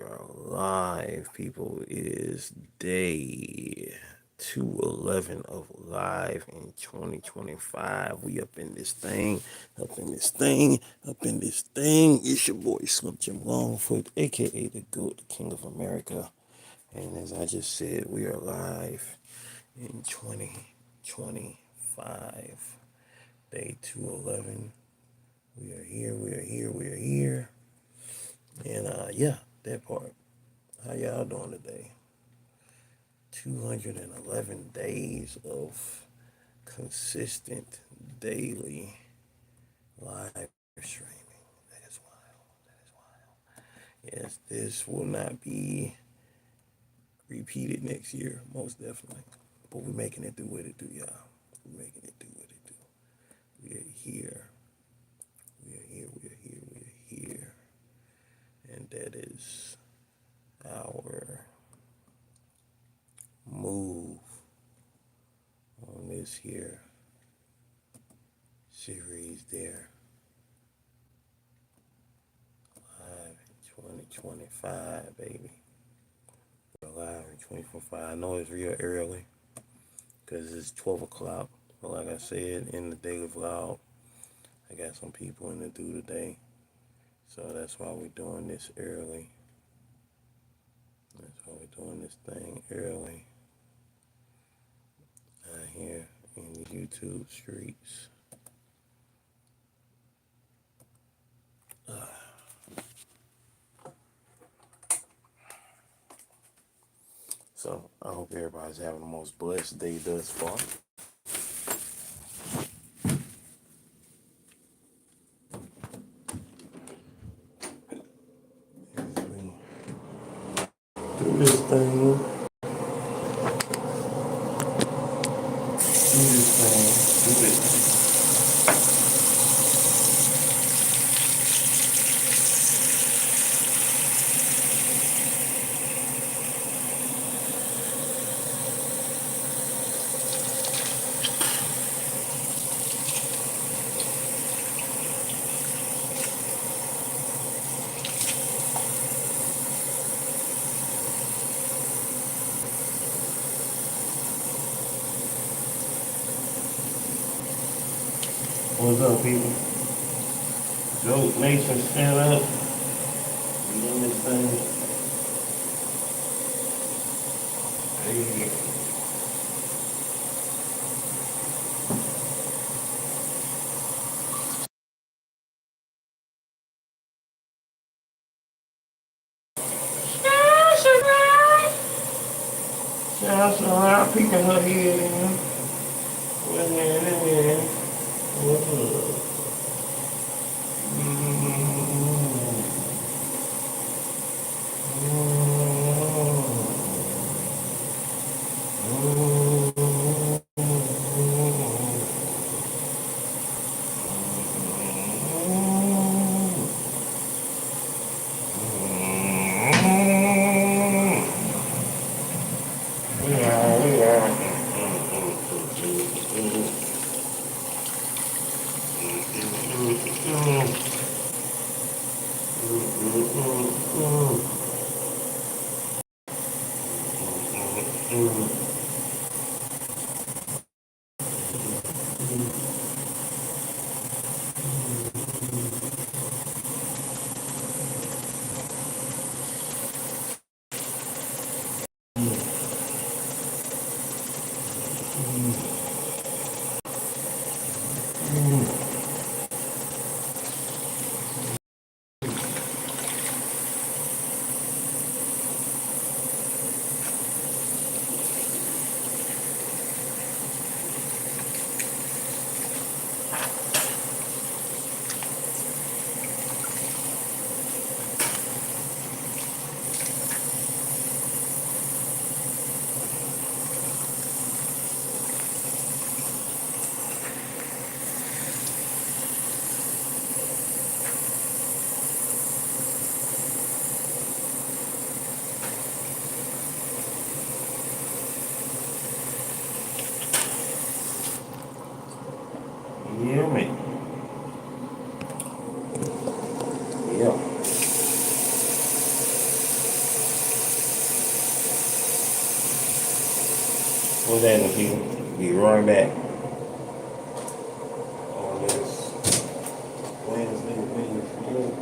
are live, people. It is day 211 of live in 2025. We up in this thing, up in this thing, up in this thing. It's your boy Slim Jim Longfoot, aka the GOAT, the King of America. And as I just said, we are live in 2025, day 211. We are here, we are here, we are here. And yeah, that part. How y'all doing today? 211 days of consistent daily live streaming. That is wild. That is wild. Yes, this will not be repeated next year, most definitely. But we're making it do what it do, y'all. We're making it do what it do. We are here. We are here. We are here. We are here. And that is our move on this here series there. Live in 2025, baby. We're live in 2025. I know it's real early because it's 12 o'clock. But like I said in the daily vlog, I got some people in the do today. So that's why we're doing this early. That's why we're doing this thing early. Out here in the YouTube streets. So I hope everybody's having the most blessed day thus far. As we do this thing. Do this thing. Do this thing. What's up, people? Joe Mason, stand up. We doing this thing. Hey. Sounds around peeking her head in. What's in? What's up? What's happening, people? Be right back on this Wednesday video.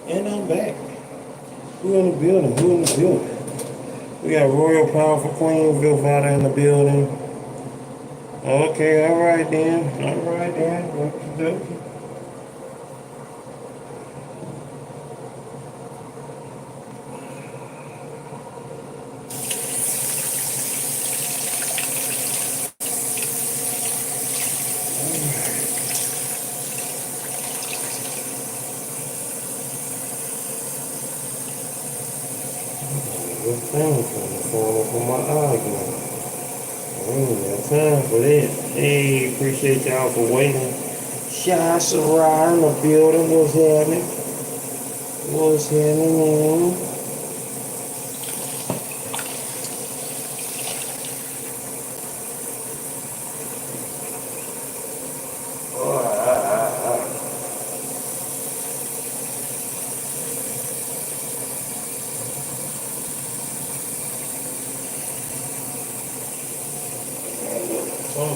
And I'm back. Who in the building? Who in the building? We got Royal Powerful Queen Vilvada in the building. Okay, all right then. All right then. What you do? Good thing for my argument. I ain't got time for that. Hey, appreciate y'all for waiting. Shy Sarai in the building. What's happening? What's happening?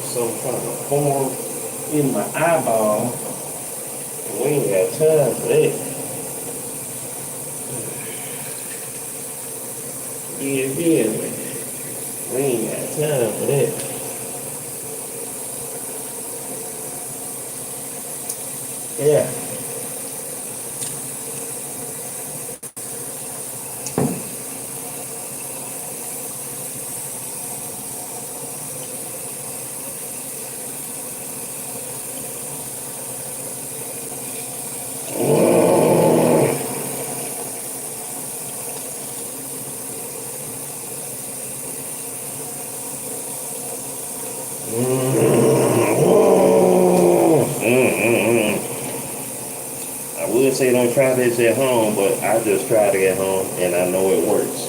Some kind of form in my eyeball. We ain't got time for that. Yeah, man. We ain't got time for that. Yeah. I would say don't try this at home, but I just tried it at home and I know it works.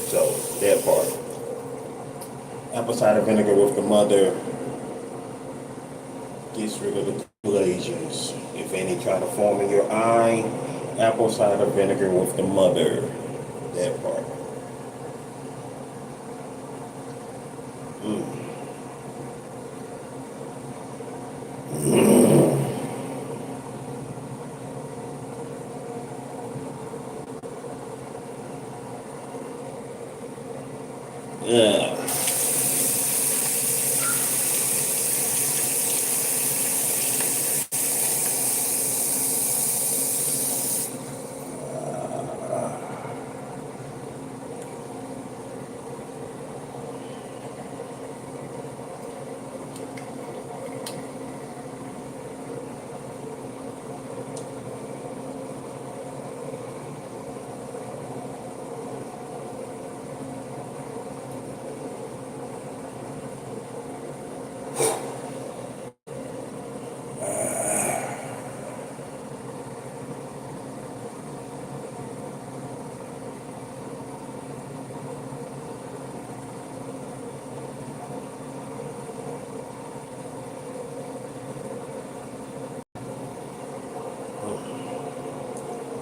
So that part. Apple cider vinegar with the mother gets rid of the lesions. If any try to form in your eye, apple cider vinegar with the mother. That part. Yeah.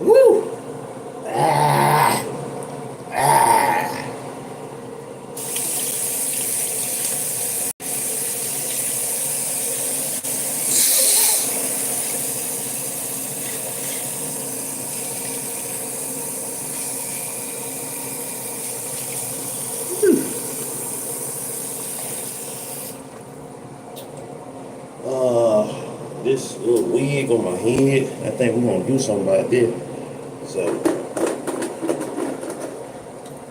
Woo! This little wig on my head, I think we're gonna do something about this. So,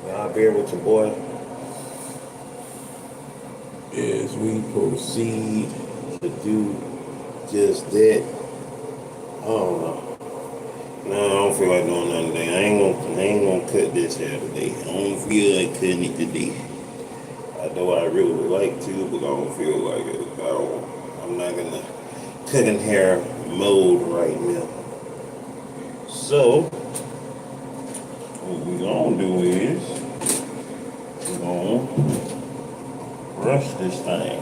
y'all bear with your boy as we proceed to do just that. I don't know. No, I don't feel like doing nothing today. I ain't gonna cut this hair today. I don't feel like cutting it today. I know I really would like to, but I don't feel like it. I'm not gonna cut in hair mode right now. So, what we're gonna do is we're gonna brush this thing.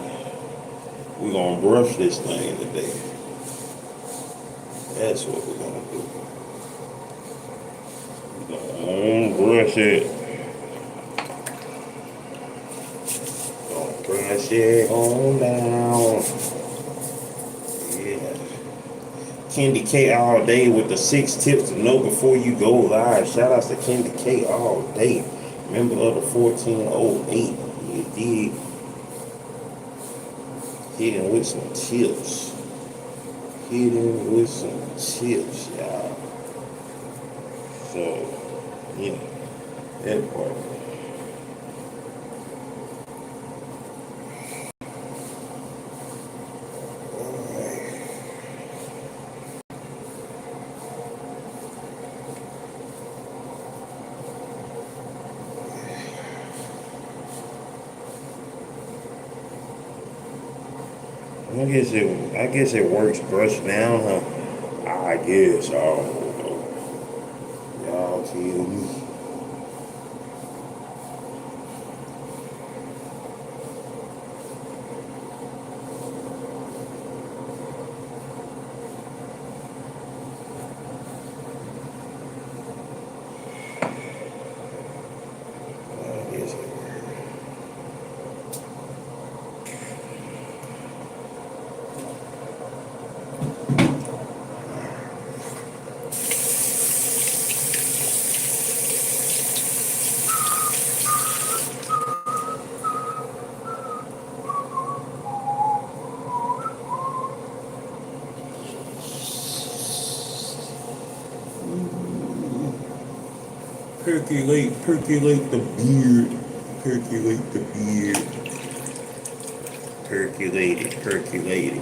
We're gonna brush this thing today. That's what we're gonna do. We're gonna brush it. Gonna brush it on down. Yeah. Candy K all day with the 6 tips to know before you go live. Shout outs to Candy K all day. Member of the 1408. You did. Hitting with some tips. Hitting with some tips, y'all. So, yeah, that part. I guess it works brush down, huh? I guess. I don't know. Y'all tell me. I guess it works. Percolate the beard. Percolate the beard. Percolate it.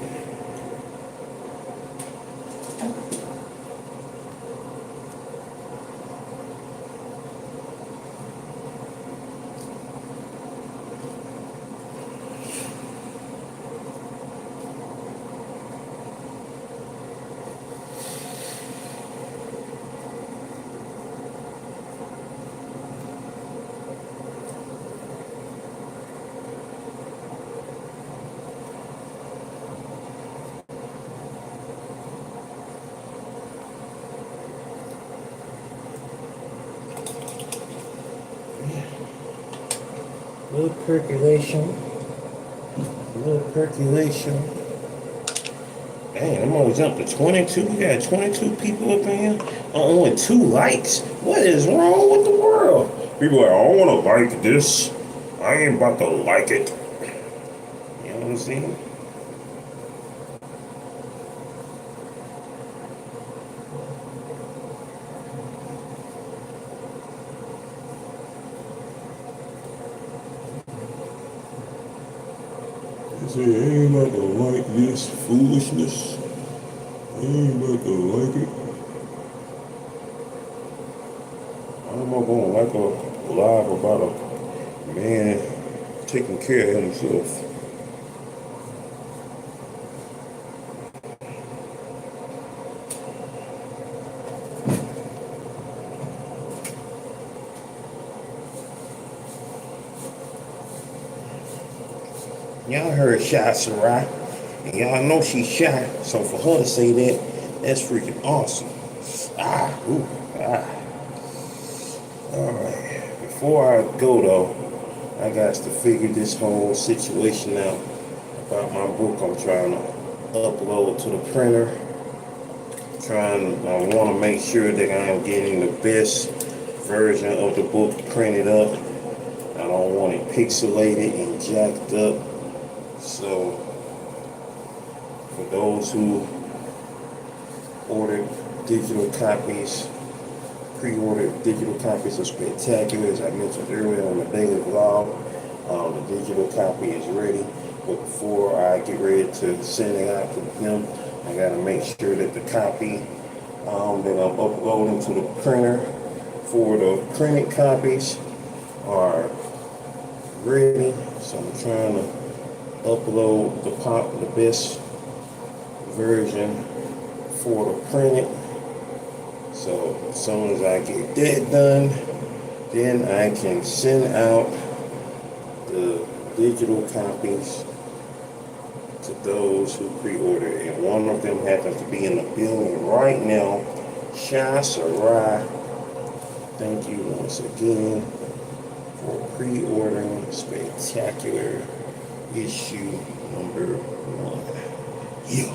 Little percolation. Little percolation. Dang, I'm gonna jump to 22. We got 22 people up in here. Only 2 likes. What is wrong with the world? People are like, I don't wanna like this. I ain't about to like it. You know what I'm saying? They say, I ain't about to like this foolishness. I ain't about to like it. I'm not gonna like a live about a man taking care of himself. Y'all heard Shy Sarai, and y'all know she's shy, so for her to say that, that's freaking awesome. Ooh, ah. Alright, before I go though, I got to figure this whole situation out about my book I'm trying to upload to the printer. I want to make sure that I am getting the best version of the book printed up. I don't want it pixelated and jacked up. So, for those who ordered digital copies, pre-ordered digital copies of Spectacular, as I mentioned earlier on the daily vlog, the digital copy is ready. But before I get ready to send it out to them, I got to make sure that the copy that I'm uploading to the printer for the printed copies are ready. So I'm trying to upload the best version for the printed. So as soon as I get that done, then I can send out the digital copies to those who pre-ordered. And one of them happens to be in the building right now. Shah Sarai, thank you once again for pre-ordering Spectacular issue number 1. Yeah.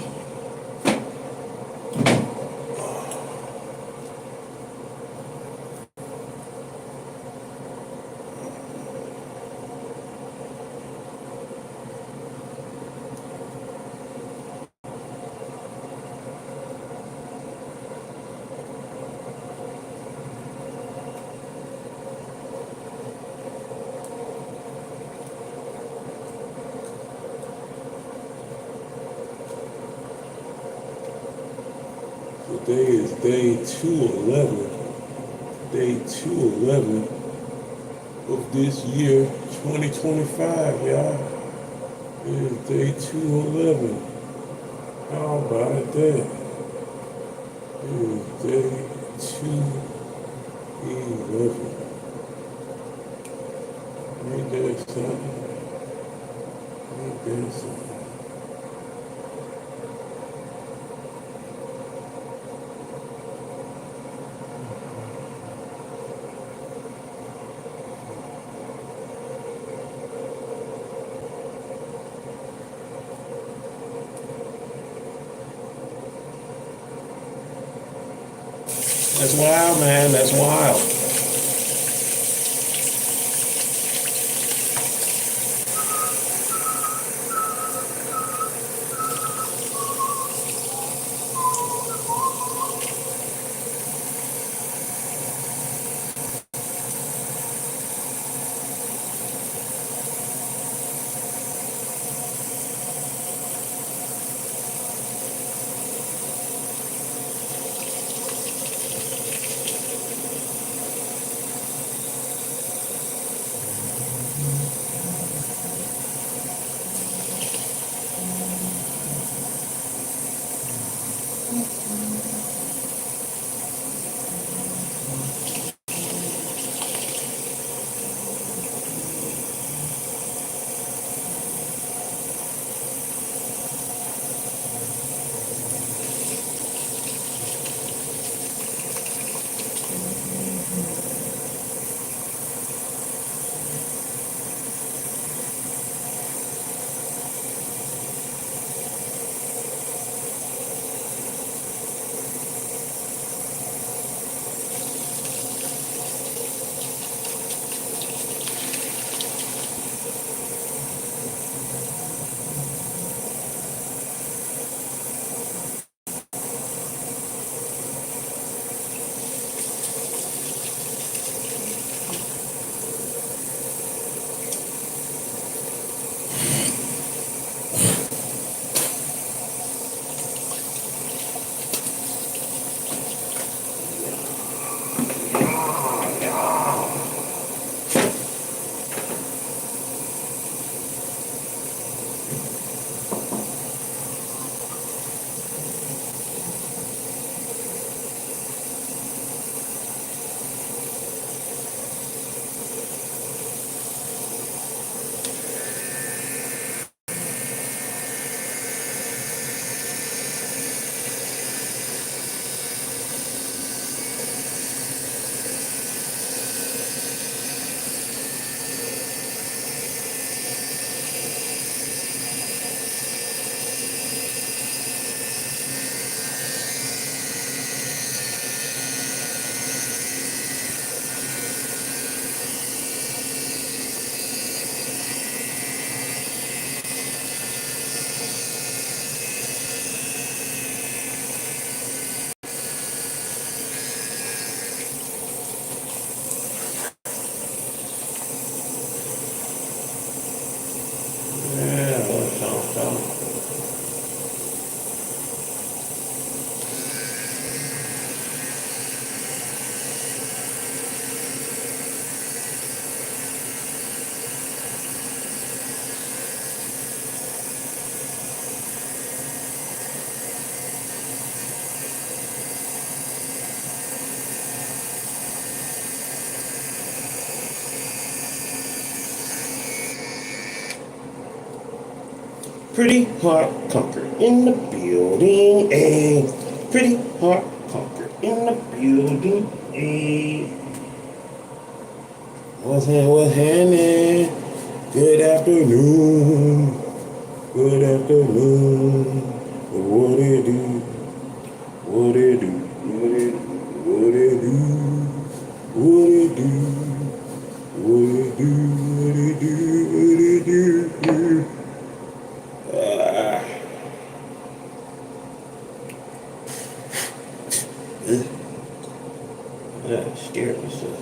Today is day 211. Day 211 of this year, 2025, y'all. It is day 211. How about that? It is day 211. Ain't that something? Ain't that something? That's wild, man. That's wild. Pretty Heart Conquer in the building, a Pretty Heart Conquer in the building, a what's happening? Good afternoon. Good afternoon. What it do? What it do? What it do? What it do? What it do? What it do? What it do? What it do? Scared myself.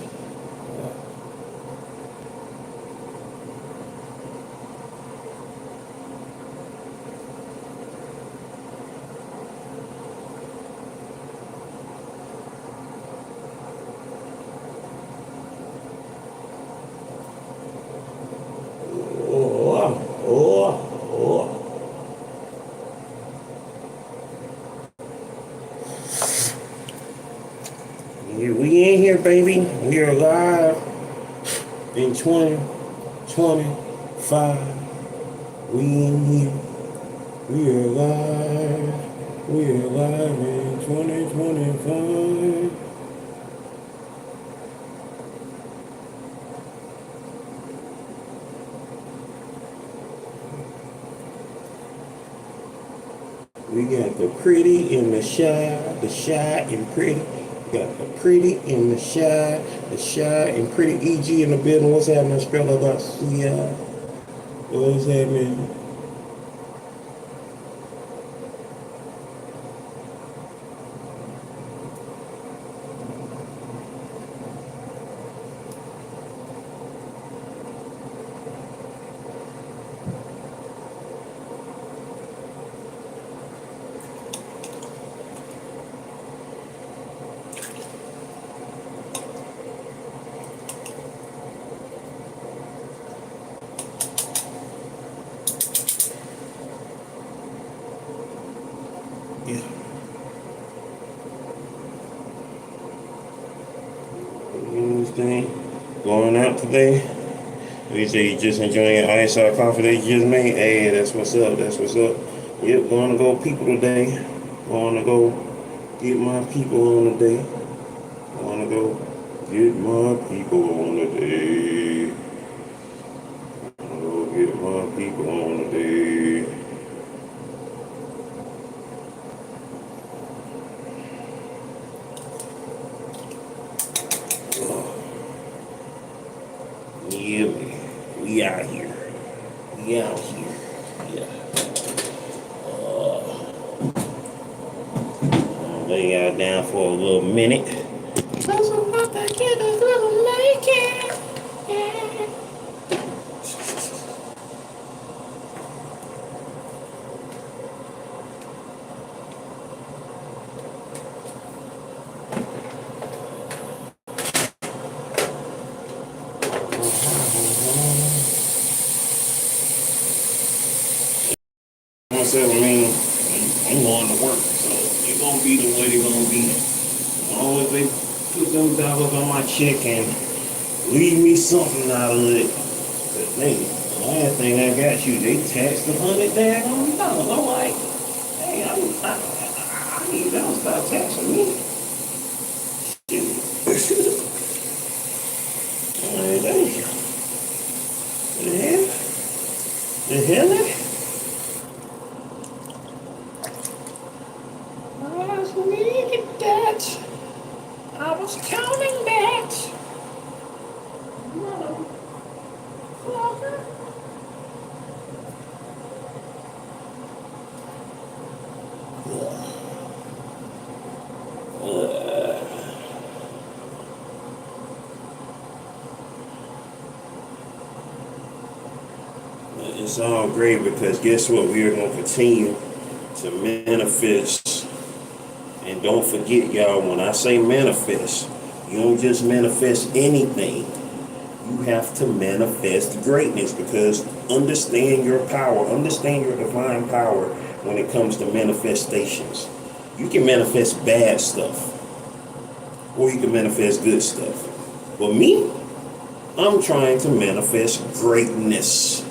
We in here, baby. We are live in 2025. We in here. We are live. We are live in 2025. We got the pretty and the shy and pretty. We got the pretty and the shy and pretty. EG in the building. What's happening, Australia? Yeah. What's happening? Yeah. Anything going out today? You say you just enjoying your ice out coffee that you just made? Hey, that's what's up. That's what's up. Yep, going to go people today. Going to go get my people on today. Going to go get my people on today. Going to go get my people on today. Yeah, we out here. We out here. Yeah. I'll lay y'all down for a little minute. Cause I'm about to get a little naked. Yeah. Myself, I mean, I'm going to work, so it's gonna be the way they're gonna be. As long as they put them dollars on my check and leave me something out of it. But hey, the last thing I got you, they taxed $100 daggone dollars. I'm like, hey, I need them to stop taxing me. Shit. Hey, the hell? The hell? I was counting that. Motherfucker. It's all great because guess what? We are going to continue to manifest. And don't forget, y'all, when I say manifest, you don't just manifest anything. You have to manifest greatness because understand your power, understand your divine power when it comes to manifestations. You can manifest bad stuff or you can manifest good stuff. But me, I'm trying to manifest greatness.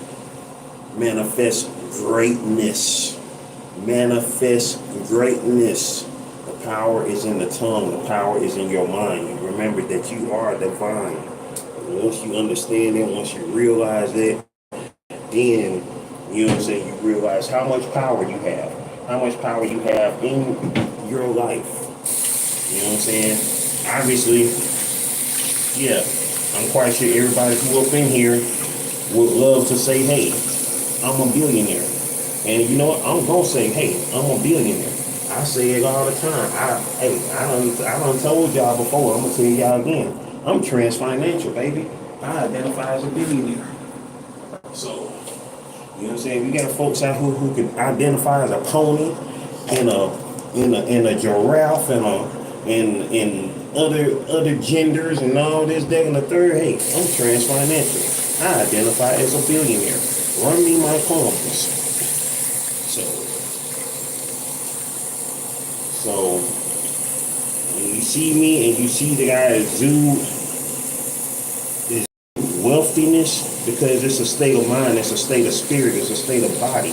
Manifest greatness. Manifest greatness. The power is in the tongue. The power is in your mind. You remember that you are divine. Once you understand it, once you realize that, then, you know what I'm saying, you realize how much power you have. How much power you have in your life. You know what I'm saying? Obviously, yeah, I'm quite sure everybody who up in here would love to say, hey, I'm a billionaire. And you know what? I'm going to say, hey, I'm a billionaire. I say it all the time. I done told y'all before. I'm going to tell y'all again. I'm transfinancial, baby. I identify as a billionaire. So, you know what I'm saying? We got folks out who can identify as a pony and a giraffe and other genders and all this, that, and the third. Hey, I'm transfinancial. I identify as a billionaire. Run me my coins. So when you see me and you see the guy exude his wealthiness, because it's a state of mind, it's a state of spirit, it's a state of body.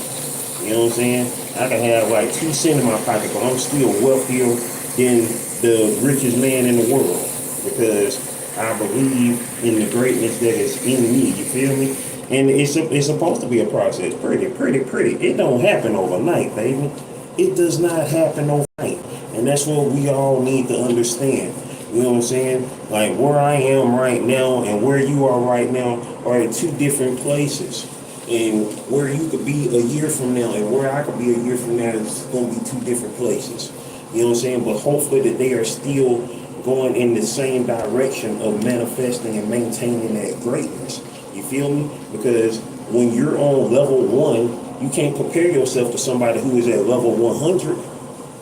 You know what I'm saying? I can have like 2 cents in my pocket, but I'm still wealthier than the richest man in the world, because I believe in the greatness that is in me. You feel me? And it's supposed to be a process. Pretty. It don't happen overnight, baby. It does not happen overnight. And that's what we all need to understand. You know what I'm saying? Like where I am right now and where you are right now are in 2 different places. And where you could be a year from now and where I could be a year from now is going to be 2 different places. You know what I'm saying? But hopefully that they are still going in the same direction of manifesting and maintaining that greatness. You feel me? Because when you're on level 1, you can't compare yourself to somebody who is at level 100.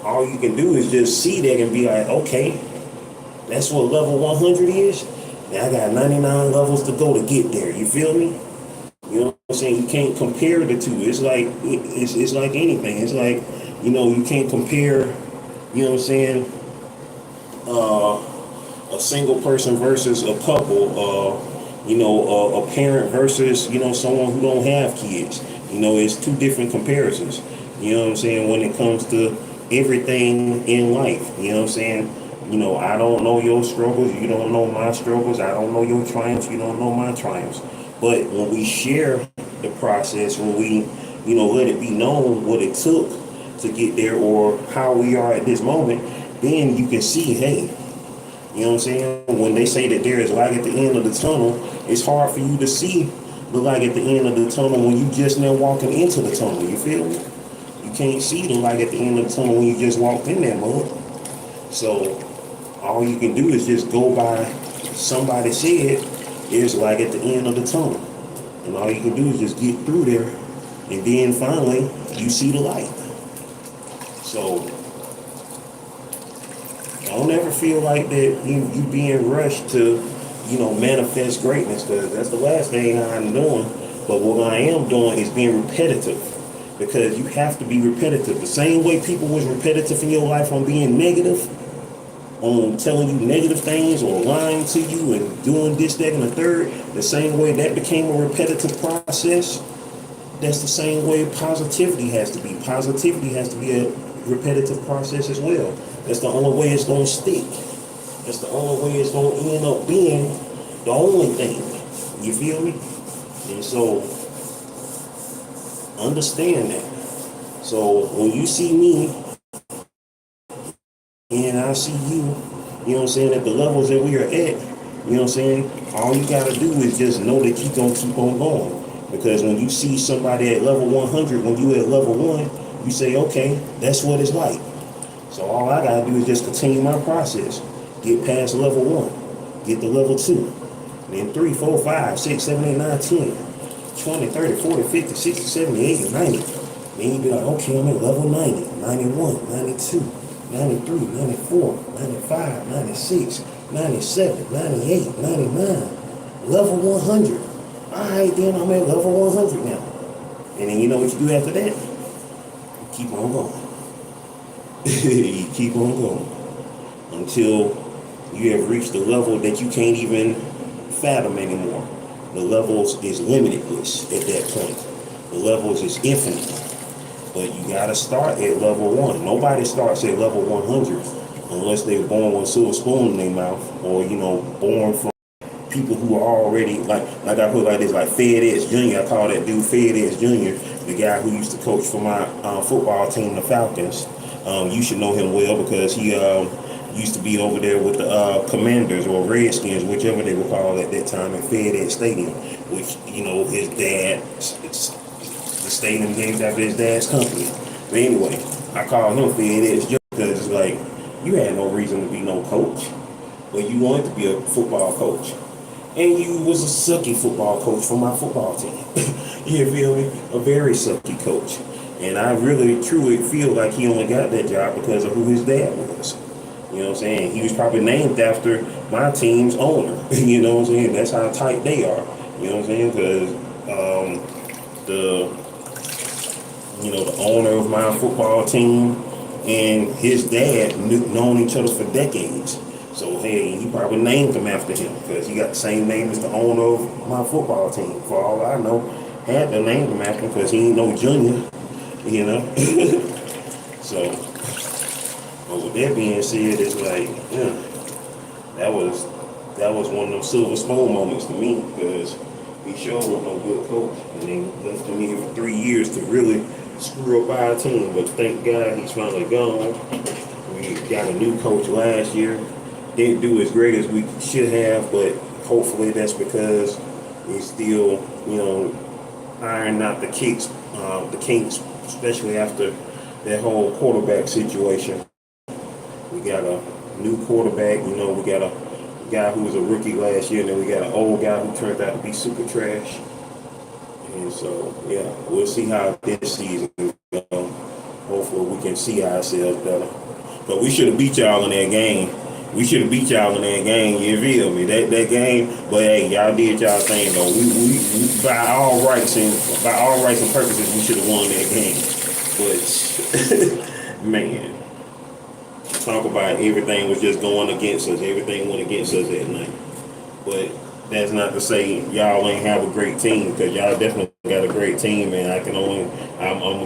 All you can do is just see that and be like, okay, that's what level 100 is. Now I got 99 levels to go to get there. You feel me? You know what I'm saying? You can't compare the 2. It's like it's like anything. It's like, you know, you can't compare, you know what I'm saying, a single person versus a couple, a parent versus, you know, someone who don't have kids. You know, it's 2 different comparisons. You know what I'm saying? When it comes to everything in life, you know what I'm saying? You know, I don't know your struggles. You don't know my struggles. I don't know your triumphs. You don't know my triumphs. But when we share the process, when we, you know, let it be known what it took to get there or how we are at this moment, then you can see, hey, you know what I'm saying? When they say that there is light at the end of the tunnel, it's hard for you to see the light at the end of the tunnel when you just now walking into the tunnel. You feel me? You can't see the light at the end of the tunnel when you just walked in that mode. So all you can do is just go by somebody said there's light at the end of the tunnel. And all you can do is just get through there, and then finally you see the light. So don't ever feel like that you being rushed to, you know, manifest greatness, because that's the last thing I'm doing. But what I am doing is being repetitive, because you have to be repetitive. The same way people was repetitive in your life on being negative, on telling you negative things or lying to you and doing this, that, and the third, the same way that became a repetitive process, that's the same way positivity has to be. Positivity has to be a repetitive process as well. That's the only way it's going to stick. That's the only way it's going to end up being the only thing. You feel me? And so, understand that. So, when you see me, and I see you, you know what I'm saying, at the levels that we are at, you know what I'm saying, all you got to do is just know that you're going to keep on going. Because when you see somebody at level 100, when you at level 1, you say, okay, that's what it's like. So all I got to do is just continue my process. Get past level 1. Get to level 2. Then 3, 4, 5, 6, 7, 8, 9, 10, 20, 30, 40, 50, 60, 70, 80, 90. Then you be like, okay, I'm at level 90, 91, 92. 93, 94, 95, 96, 97, 98, 99, level 100. Alright, then I'm at level 100 now. And then you know what you do after that? You keep on going. You keep on going until you have reached the level that you can't even fathom anymore. The levels is limitless at that point. The levels is infinite. But you gotta start at level 1. Nobody starts at level 100 unless they're born with a silver spoon in their mouth, or born from people who are already like I put like this, like FedEx Junior. I call that dude FedEx Junior, the guy who used to coach for my football team, the Falcons. You should know him well because he used to be over there with the Commanders or Redskins, whichever they were called at that time, at FedEx Stadium, which his dad, it's the stadium named after his dad's company. But anyway, I call him FedEx Junior because it's like you had no reason to be no coach, but you wanted to be a football coach. And you was a sucky football coach for my football team. You feel me? A very sucky coach. And I really, truly feel like he only got that job because of who his dad was. You know what I'm saying? He was probably named after my team's owner. You know what I'm saying? That's how tight they are. You know what I'm saying? Because the owner of my football team and his dad known each other for decades. So, hey, he probably named him after him because he got the same name as the owner of my football team. For all I know, had to name him after him because he ain't no junior, So, but with that being said, it's like, that was one of those silver spoon moments to me because he sure was no good coach. And then left him here for 3 years to really screw up our team. But thank God he's finally gone. We got a new coach last year. Didn't do as great as we should have, but hopefully that's because we still, iron out the kinks, especially after that whole quarterback situation. We got a new quarterback, we got a guy who was a rookie last year, and then we got an old guy who turned out to be super trash. And so, yeah, we'll see how this season goes. Hopefully we can see ourselves better. But we should have beat y'all in that game. You feel me? That game, but hey, y'all did y'all thing though. We by all rights and purposes, we should have won that game. But man, talk about everything was just going against us. Everything went against us that night. But that's not to say y'all ain't have a great team, because y'all definitely got a great team, and I'm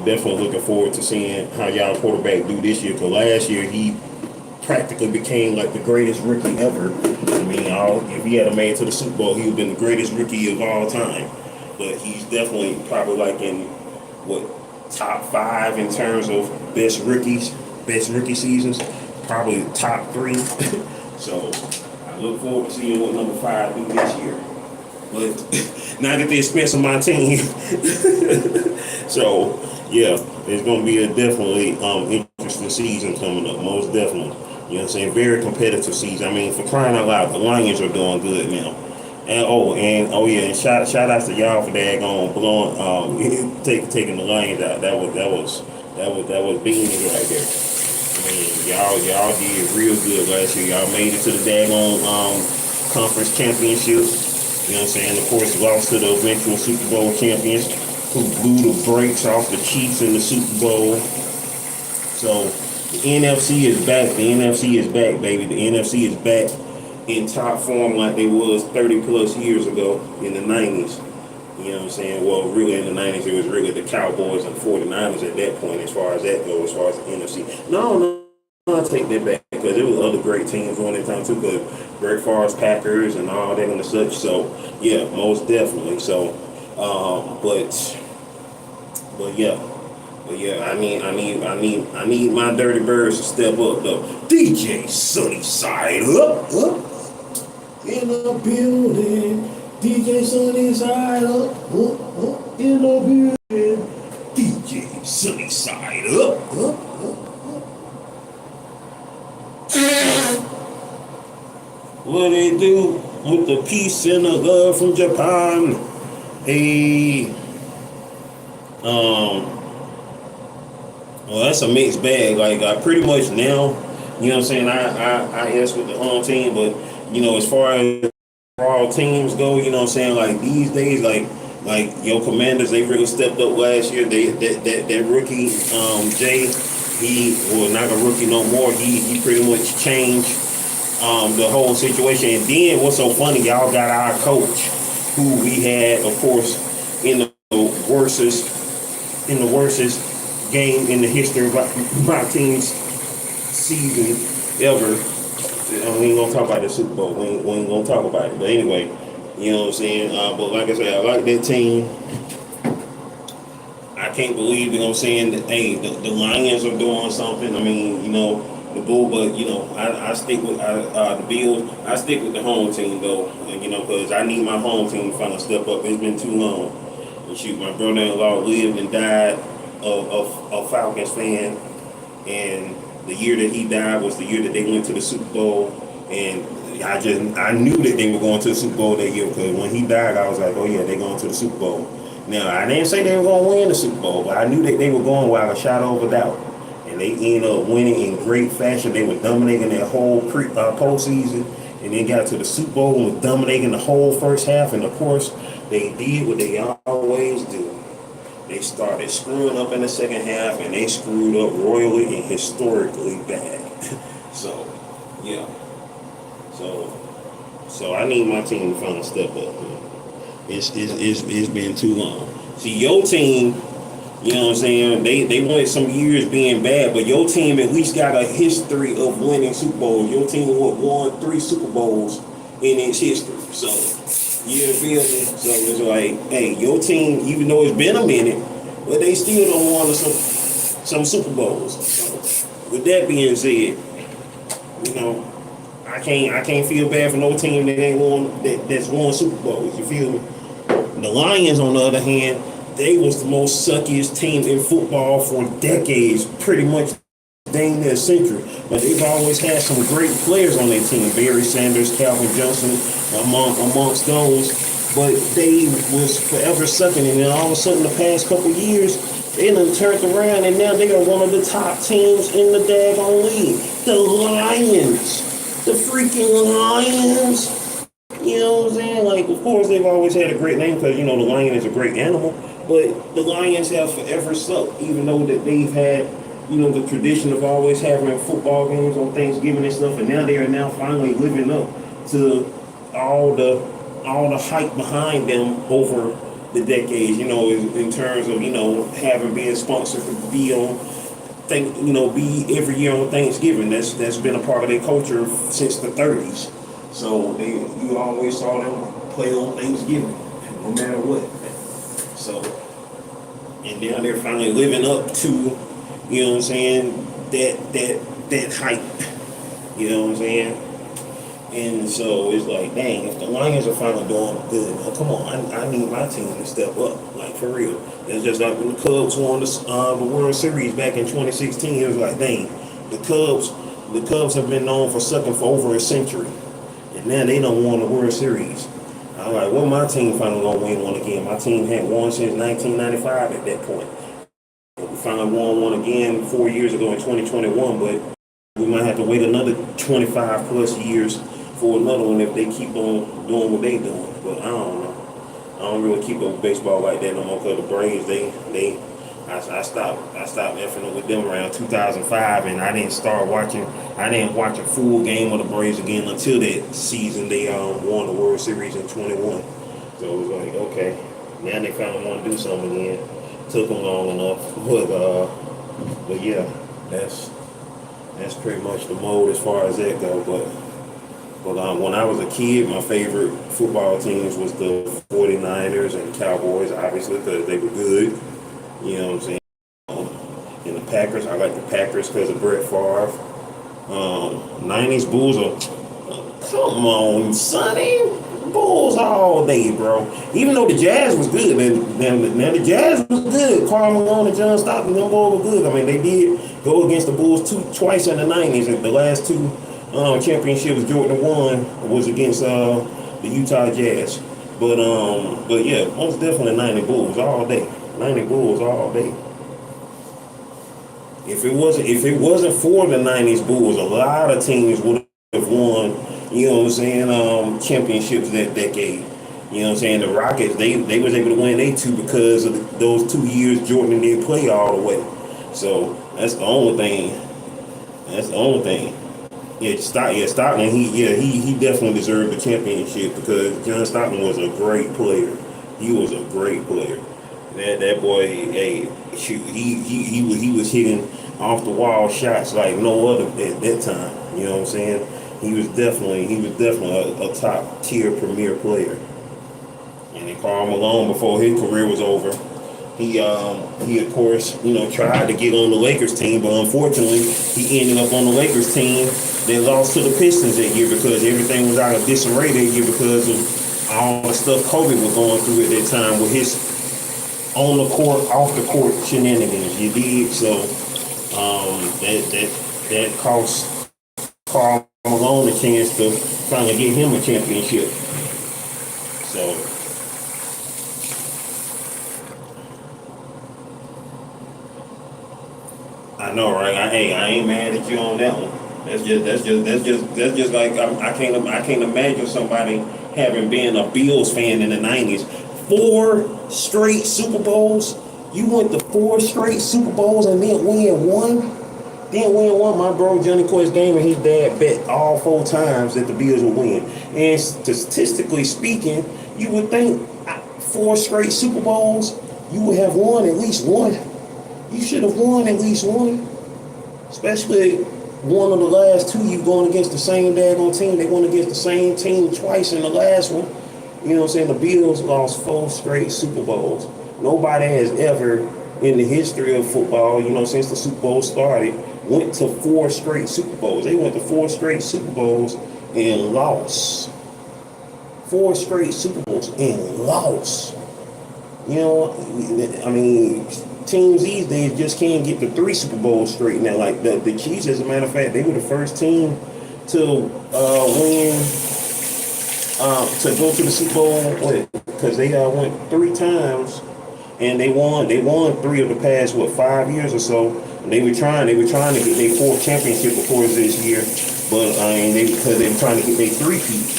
definitely looking forward to seeing how y'all quarterback do this year. Because last year he practically became like the greatest rookie ever. I mean, if he had made it to the Super Bowl, he would have been the greatest rookie of all time. But he's definitely probably like in top 5 in terms of best rookie seasons, probably top 3. So I look forward to seeing what number 5 do this year. But not at the expense of my team. So yeah, it's gonna be a definitely interesting season coming up, most definitely. You know what I'm saying? Very competitive season. I mean, for crying out loud, the Lions are doing good now. And shout out to y'all for blowing taking the Lions out. That was beans right there. I mean, y'all did real good last year. Y'all made it to the daggone conference championship. You know what I'm saying? Of course, lost to the eventual Super Bowl champions, who blew the brakes off the Chiefs in the Super Bowl. So the NFC is back. The NFC is back, baby. The NFC is back in top form like they was 30 plus years ago in the 90s. You know what I'm saying? Well, really in the 90s, it was really the Cowboys and 49ers at that point, as far as that goes, as far as the NFC. No, I'll take that back, because there was other great teams on that time too, because Greg Favre's Packers and all that and the such. So yeah, most definitely. So, but yeah, I need my dirty birds to step up though. DJ Sunnyside up in the building. DJ Sunnyside up in the building. DJ Sunnyside up. What they do with the peace and the love from Japan? Well, that's a mixed bag. Like, I pretty much now, you know what I'm saying, I ask with the home team, but, as far as all teams go, you know what I'm saying, like, these days, like your Commanders, they really stepped up last year. That rookie, Jay, he was not a rookie no more. He pretty much changed the whole situation. And then what's so funny, y'all got our coach, who we had, of course, in the worstest game in the history of my team's season ever. We ain't gonna talk about the Super Bowl. We ain't gonna talk about it. But anyway, you know what I'm saying? But like I said, I like that team. I can't believe, you know what I'm saying, that, hey, the Lions are doing something. I mean, you know, the Bull, but, you know, I stick with the Bills. I stick with the home team, though, and, you know, because I need my home team to finally step up. It's been too long. And shoot, my brother-in-law lived and died of Falcons fan, and the year that he died was the year that they went to the Super Bowl, and I knew that they were going to the Super Bowl that year, because when he died, I was like, oh yeah, they're going to the Super Bowl. Now, I didn't say they were going to win the Super Bowl, but I knew that they were going without a shadow of a doubt. And they ended up winning in great fashion. They were dominating their whole postseason, and then got to the Super Bowl and was dominating the whole first half. And of course, they did what they always do. They started screwing up in the second half, and they screwed up royally and historically bad. So, yeah. So I need my team to finally step up, man. It's been too long. See, your team, you know what I'm saying, they went some years being bad, but your team at least got a history of winning Super Bowls. Your team won 3 Super Bowls in its history. So, you feel me? So it's like, hey, your team, even though it's been a minute, but they still don't want some Super Bowls. So, with that being said, you know, I can't feel bad for no team that ain't won that's won Super Bowls. You feel me? The Lions, on the other hand, they was the most suckiest team in football for decades, pretty much dang near a century. But they've always had some great players on their team. Barry Sanders, Calvin Johnson, amongst those. But they was forever sucking. And then all of a sudden, the past couple years, they done turned around, and now they are one of the top teams in the daggone league. The Lions. The freaking Lions. You know what I'm saying? Like, of course, they've always had a great name because, you know, the lion is a great animal. But the Lions have forever sucked, even though that they've had, you know, the tradition of always having football games on Thanksgiving and stuff. And now they are now finally living up to all the hype behind them over the decades, you know, in terms of, you know, having been sponsored to be on, be every year on Thanksgiving. That's been a part of their culture since the 30s. So you always saw them play on Thanksgiving, no matter what. So, and now they're finally living up to, you know what I'm saying, that hype. You know what I'm saying? And so it's like, dang, if the Lions are finally doing good, now come on, I need my team to step up, like for real. It's just like when the Cubs won the World Series back in 2016. It was like, dang, the Cubs have been known for sucking for over a century. And now they done won the World Series. I'm like, well, my team finally gonna win one again. My team had won since 1995 at that point. We finally won one again 4 years ago in 2021, but we might have to wait another 25 plus years for another one if they keep on doing what they doing. But I don't know. I don't really keep up with baseball like that no more because the Braves, I stopped effing with them around 2005, and I didn't watch a full game of the Braves again until that season they won the World Series in 21. So it was like, okay, now they finally want to do something again. Took them long enough, but yeah, that's pretty much the mode as far as that goes. But when I was a kid, my favorite football teams was the 49ers and Cowboys, obviously, because they were good. You know what I'm saying? And the Packers, I like the Packers because of Brett Favre. 90s Bulls come on, Sonny. Bulls all day, bro. Even though the Jazz was good, now the Jazz was good. Karl Malone and John Stockton, them boys were good. I mean, they did go against the Bulls twice in the 90s. And the last 2 championships Jordan won was against the Utah Jazz. But yeah, most definitely 90 Bulls all day. 90 Bulls all day. If it wasn't for the 90s Bulls, a lot of teams would have won, you know what I'm saying, championships that decade. You know what I'm saying? The Rockets, they was able to win they 2 because of those 2 years Jordan didn't play all the way. So that's the only thing. Yeah, Stockton, he definitely deserved the championship because John Stockton was a great player. He was a great player. That boy, hey, shoot, he was hitting off the wall shots like no other at that time. You know what I'm saying? He was definitely a top tier premier player. And then Karl Malone, before his career was over, he of course, tried to get on the Lakers team, but unfortunately, he ended up on the Lakers team that lost to the Pistons that year because everything was out of disarray that year because of all the stuff Kobe was going through at that time with his on the court, off the court shenanigans. You did so. That cost Karl Malone a chance to finally get him a championship. So I know, right? I ain't mad at you on that one. That's just like I can't imagine somebody having been a Bills fan in the '90s. 4 straight Super Bowls. You went to 4 straight Super Bowls and then win one. Then win one. My bro Johnny Quest Game and his dad bet all 4 times that the Bills would win. And statistically speaking, you would think 4 straight Super Bowls, you would have won at least one. You should have won at least one. Especially one of the last two, you going against the same daggone team. They went against the same team twice in the last one. You know what I'm saying? The Bills lost 4 straight Super Bowls. Nobody has ever, in the history of football, since the Super Bowl started, went to 4 straight Super Bowls. They went to 4 straight Super Bowls and lost. 4 straight Super Bowls and lost. I mean, teams these days just can't get the 3 Super Bowls straight now. Like the Chiefs, as a matter of fact, they were the first team to win, to go to the Super Bowl, because they went 3 times, and they won 3 of the past 5 years or so. And they were trying to get their 4th championship before this year, but because they were trying to get their 3-peat.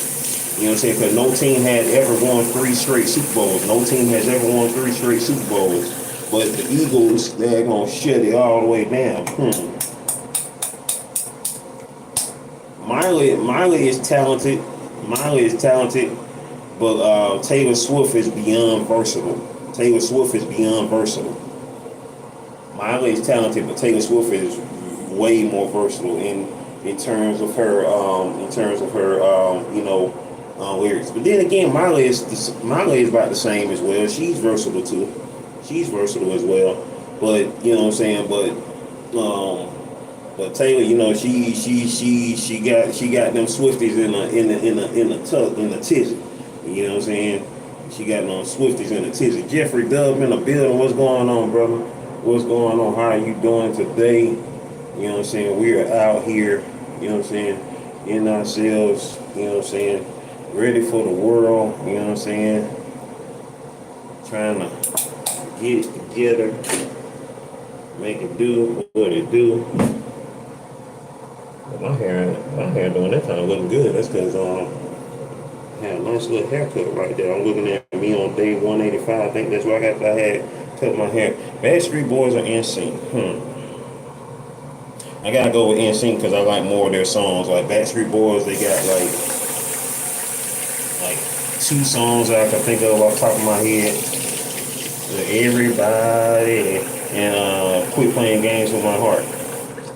You know what I'm saying? Because no team had ever won 3 straight Super Bowls. No team has ever won 3 straight Super Bowls. But the Eagles, they're going to shut it all the way down. Miley is talented. But Taylor Swift is beyond versatile. Miley is talented, but Taylor Swift is way more versatile in terms of her lyrics. But then again, Miley is about the same as well. She's versatile too. She's versatile as well. But you know what I'm saying. But Taylor, she got them Swifties in the tizzy. You know what I'm saying. She got them Swifties in the tizzy. Jeffrey Dub in the building. What's going on, brother? What's going on? How are you doing today? You know what I'm saying. We are out here. You know what I'm saying. In ourselves. You know what I'm saying. Ready for the world, you know what I'm saying? Trying to get it together, make it do what it do. But my hair doing that kind of looking good. That's because I had a nice little haircut right there. I'm looking at me on day 185. I think that's where I had cut my hair. Backstreet Boys are NSYNC. I gotta go with NSYNC because I like more of their songs. Like Backstreet Boys, they got like 2 songs I can think of off the top of my head. Everybody and Quit Playing Games with My Heart.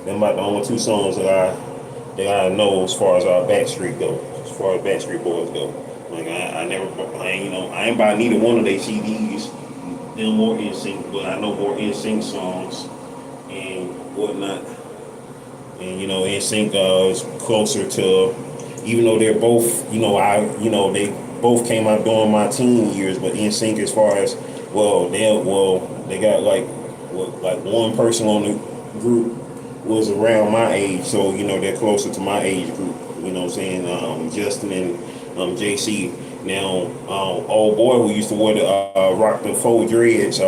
Them about the only 2 songs that I know as far as our Backstreet go. As far as Backstreet Boys go. Like I ain't buy neither one of their CDs. Them more NSYNC, but I know more NSYNC songs and whatnot. And NSYNC is closer to, even though they're both, they both came out during my teen years, but NSYNC, as far as they got like one person on the group was around my age, so they're closer to my age group. You know what I'm saying? Justin and JC. Now, old boy who used to wear the rock the faux dreads,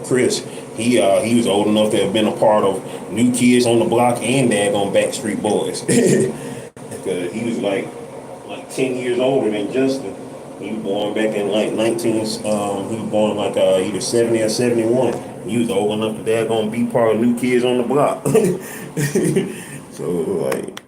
Chris. He was old enough to have been a part of New Kids on the Block and daggone Backstreet Boys. Because he was like 10 years older than Justin. He was born back in like he was born like either 70 or 71. He was old enough to daggone be part of New Kids on the Block. So like,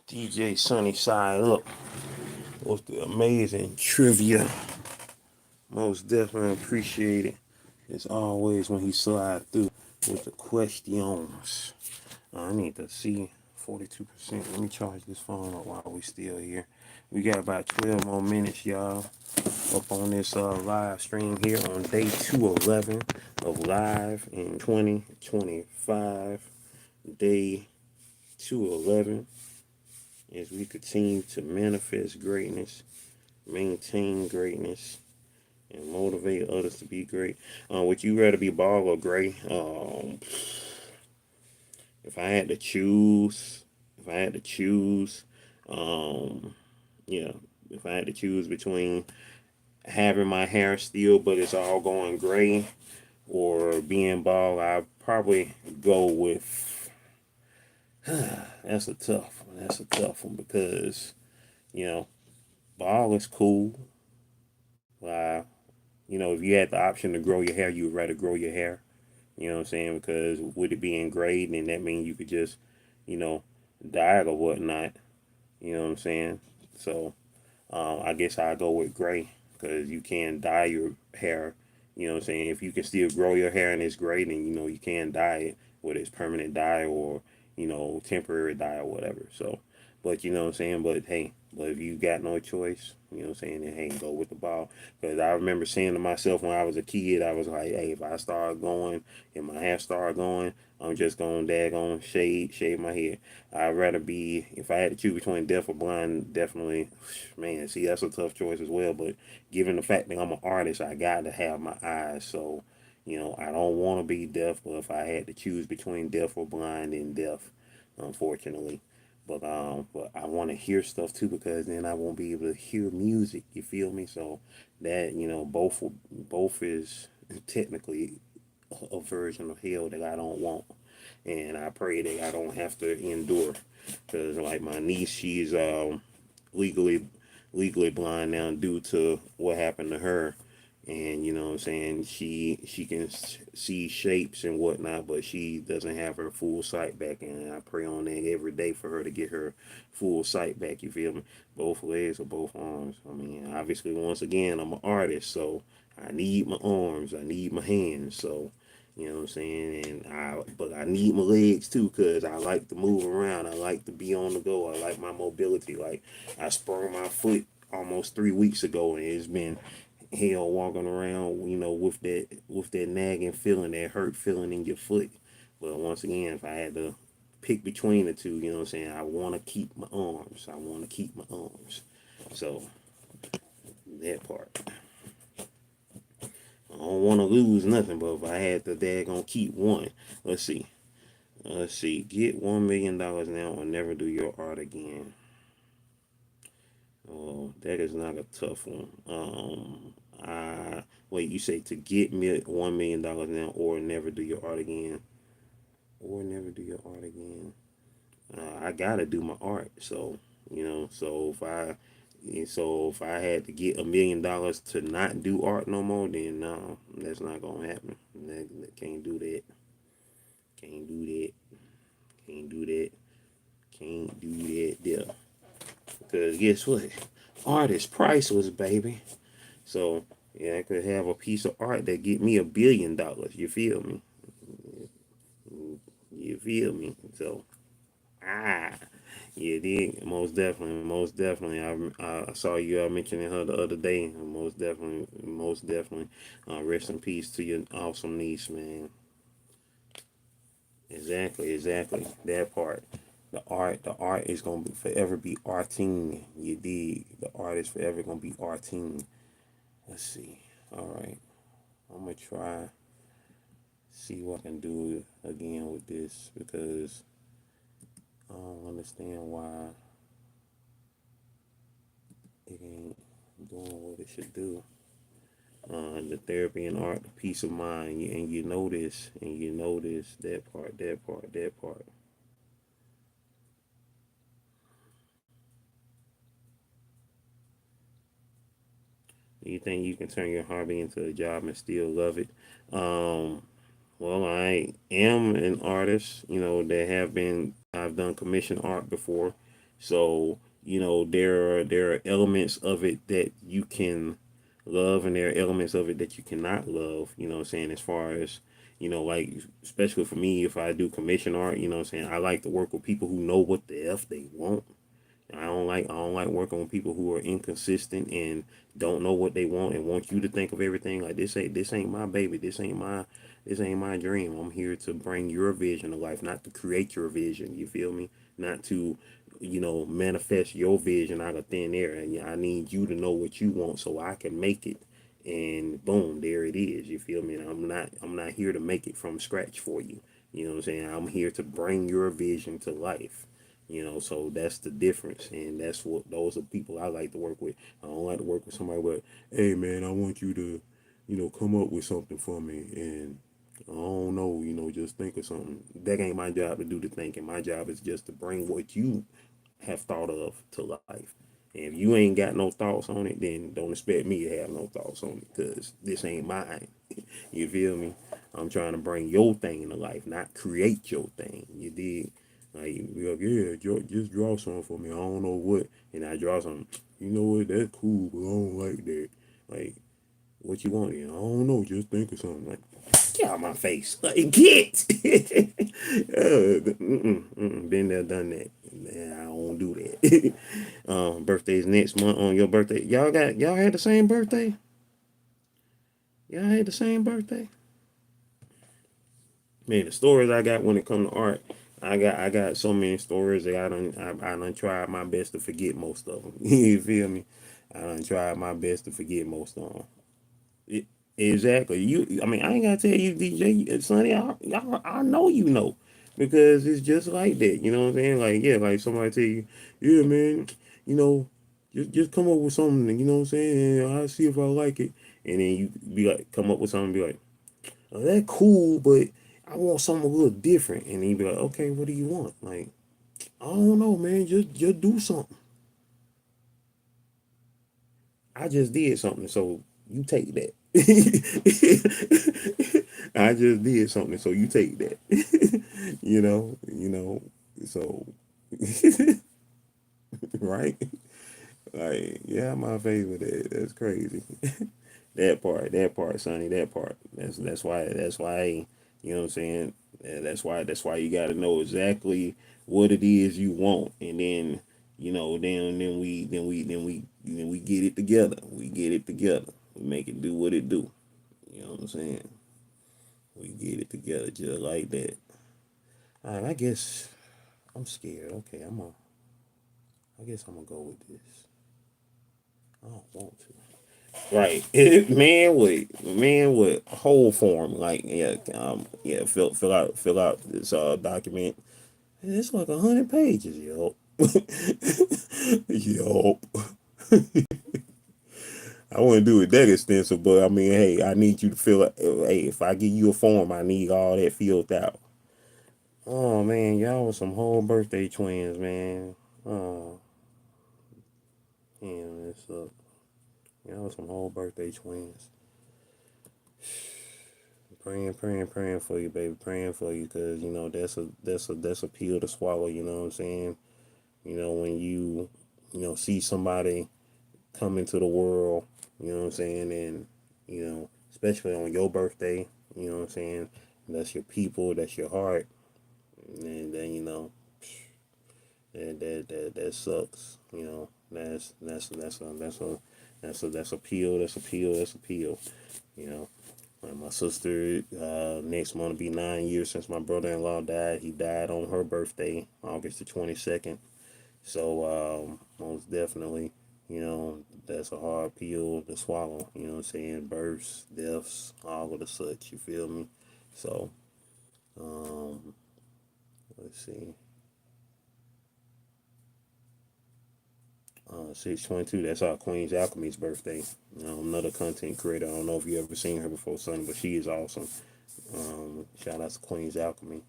DJ Sunny Side Up with the amazing trivia. Most definitely appreciate it. As always, when he slide through with the questions. I need to see 42%. Let me charge this phone up while we still here. We got about 12 more minutes, y'all, up on this live stream here on day 211 of live in 2025. Day 211 as we continue to manifest greatness, maintain greatness, and motivate others to be great. Would you rather be bald or gray? If I had to choose, if I had to choose, um, yeah, if I had to choose between having my hair still, but it's all going gray, or being bald, I'd probably go with. That's a tough one. That's a tough one because you know, bald is cool. If you had the option to grow your hair, you would rather grow your hair. You know what I'm saying? Because with it being gray, then that means you could just, you know, dye it or whatnot. You know what I'm saying? So I guess I go with gray because you can dye your hair. You know what I'm saying? If you can still grow your hair and it's gray, then you can dye it, whether it's permanent dye or temporary dye or whatever. So, but you know what I'm saying? But hey, but if you got no choice, you know what I'm saying? Then hey, go with the ball. Because I remember saying to myself when I was a kid, I was like, hey, if I start going and my hair start going, I'm just going to daggone shave my head. I'd rather be, if I had to choose between deaf or blind, definitely, man, see, that's a tough choice as well. But given the fact that I'm an artist, I got to have my eyes. So, I don't want to be deaf, but if I had to choose between deaf or blind, then deaf, unfortunately. But I want to hear stuff too because then I won't be able to hear music. You feel me? So that both is technically a version of hell that I don't want, and I pray that I don't have to endure. Because like my niece, she's legally legally blind now due to what happened to her, and you know what I'm saying, she can see shapes and whatnot, but she doesn't have her full sight back, and I pray on that every day for her to get her full sight back. You feel me? Both legs or both arms. I mean, obviously, once again, I'm an artist, so I need my arms, I need my hands, so you know what I'm saying? But I need my legs too, cause I like to move around. I like to be on the go. I like my mobility. Like I sprung my foot almost 3 weeks ago, and it's been hell walking around, with that nagging feeling, that hurt feeling in your foot. But once again, if I had to pick between the two, you know what I'm saying? I want to keep my arms. I want to keep my arms. So that part. I don't want to lose nothing, but if I had to daggone keep one, let's see. Let's see. Get $1 million now or never do your art again. Oh, that is not a tough one. Wait. You say to get $1 million now or never do your art again, or never do your art again. I gotta do my art. So if I had to get $1 million to not do art no more, then no, that's not gonna happen. That can't do that. Can't do that. Can't do that. Can't do that there. Because guess what? Art is priceless, baby. So yeah, I could have a piece of art that get me $1 billion. You feel me? You feel me? So ah, yeah, did most definitely. I saw you mentioning her the other day. Most definitely. Rest in peace to your awesome niece, man. Exactly, exactly. That part. The art is gonna forever be arting. You dig? The art is forever gonna be arting. Let's see. All right, I'm gonna try see what I can do again with this because I don't understand why it ain't doing what it should do. The therapy and art, the peace of mind, and you notice that part. You think you can turn your hobby into a job and still love it? Um, well, I am an artist. I've done commission art before, So, there are elements of it that you can love, and there are elements of it that you cannot love. You know what I'm saying? As far as, like, especially for me, if I do commission art, you know what I'm saying, I like to work with people who know what the f they want. I don't like working with people who are inconsistent and don't know what they want and want you to think of everything like this ain't my baby. This ain't my dream. I'm here to bring your vision to life, not to create your vision. You feel me? Not to, manifest your vision out of thin air. And I need you to know what you want so I can make it. And boom, there it is. You feel me? And I'm not here to make it from scratch for you. You know what I'm saying? I'm here to bring your vision to life. So that's the difference, and those are people I like to work with. I don't like to work with somebody, but hey, man, I want you to, come up with something for me, and I don't know, just think of something. That ain't my job to do the thinking. My job is just to bring what you have thought of to life. And if you ain't got no thoughts on it, then don't expect me to have no thoughts on it, because this ain't mine. You feel me? I'm trying to bring your thing into life, not create your thing. You dig? Like, be like, yeah, just draw something for me. I don't know what. And I draw something. You know what? That's cool, but I don't like that. Like, what you want? I don't know. Just think of something. Like, get out of my face. Like, get. Been there, done that. Man, I don't do that. Birthday's next month. On your birthday, y'all had the same birthday. Y'all had the same birthday. Man, the stories I got when it comes to art, I got so many stories that I done tried my best to forget most of them. You feel me? I done tried my best to forget most of them. It, exactly. I mean, I ain't gotta tell you, DJ, Sonny. I know you know, because it's just like that. You know what I'm saying? Like, yeah, like somebody tell you, yeah, man, you know, just come up with something. You know what I'm saying? And I'll see if I like it. And then you be like, come up with something, be like, oh, that cool, but I want something a little different. And then you be like, okay, what do you want? Like, I don't know, man. Just do something. I just did something, so you take that. I just did something, so you take that. So right? Like, yeah, my favorite. That's crazy. That part, Sonny, that part. That's why, you know what I'm saying? That's why you got to know exactly what it is you want, and then, then we get it together. We get it together. We make it do what it do. You know what I'm saying? We get it together just like that. All right, I guess I'm scared. Okay, I guess I'm gonna go with this. I don't want to. Right, man with whole form, like, yeah, fill out this document. It's like 100 pages, yo. Yo, I wouldn't do it that extensive, but I mean, hey, I need you to fill it. Hey, if I give you a form, I need all that filled out. Oh man, y'all was some whole birthday twins, man. Oh, damn, that's up. Y'all was some whole birthday twins. Praying for you, baby. Praying for you, cause that's a pill to swallow. You know what I'm saying? When you see somebody come into the world. You know what I'm saying? And especially on your birthday. You know what I'm saying? That's your people. That's your heart. And then that sucks. That's a peel. That's a peel. That's a peel. You know. Like my sister, next month will be 9 years since my brother-in-law died. He died on her birthday, August the 22nd. So, most definitely, that's a hard pill to swallow. You know what I'm saying? Births, deaths, all of the such. You feel me? So, um, let's see. 622. That's our Queen's Alchemy's birthday. Another content creator. I don't know if you ever seen her before, son, but she is awesome. Shout out to Queen's Alchemy.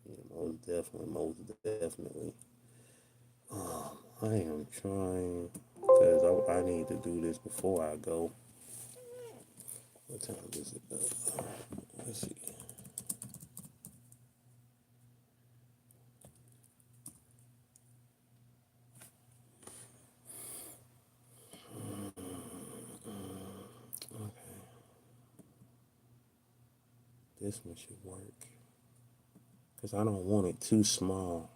Yeah, most definitely, most definitely. I am trying because I need to do this before I go. What time is it? Let's see. This one should work. Because I don't want it too small.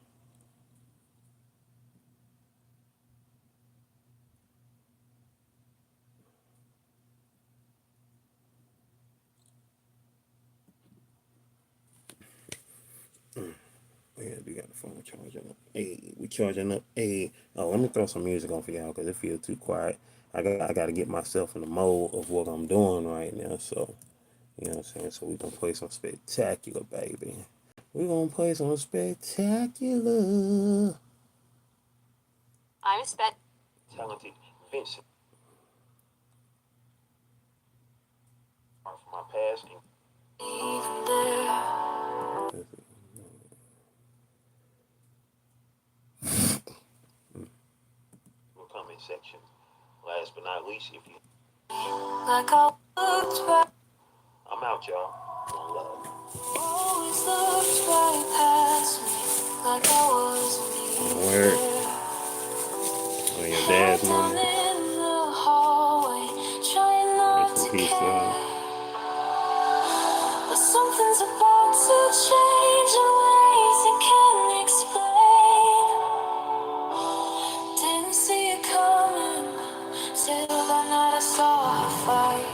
Yeah, we got the phone charging up. Hey, we charging up. Hey, oh, let me throw some music on for y'all because it feels too quiet. I got to get myself in the mode of what I'm doing right now. So, you know what I'm saying? So we gonna play some spectacular, baby. We gonna play some spectacular. I'm spec. Talented Vincent. From my past. Even there. Comment section. Last but not least, if you like I looked right, I'm out, y'all. One love. Always looked right past me, like I wasn't even Word. Oh, your dad's mama. in the hallway, trying not to care. But something's about to change in ways you can't explain. Didn't see it coming. Till that night I saw her fight.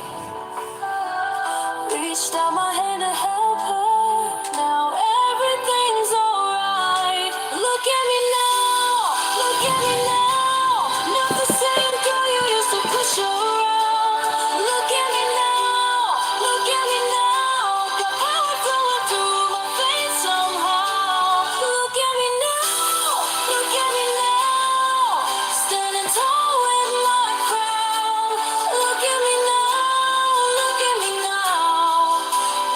Reached out my hand to help her. Now everything's alright. Look at me now. Look at me now. Not the same girl you used to push around. Look at me now. Look at me now. Got power flowing through my veins somehow. Look at me now. Look at me now. Standing tall with my crown. Look at me now. Look at me now.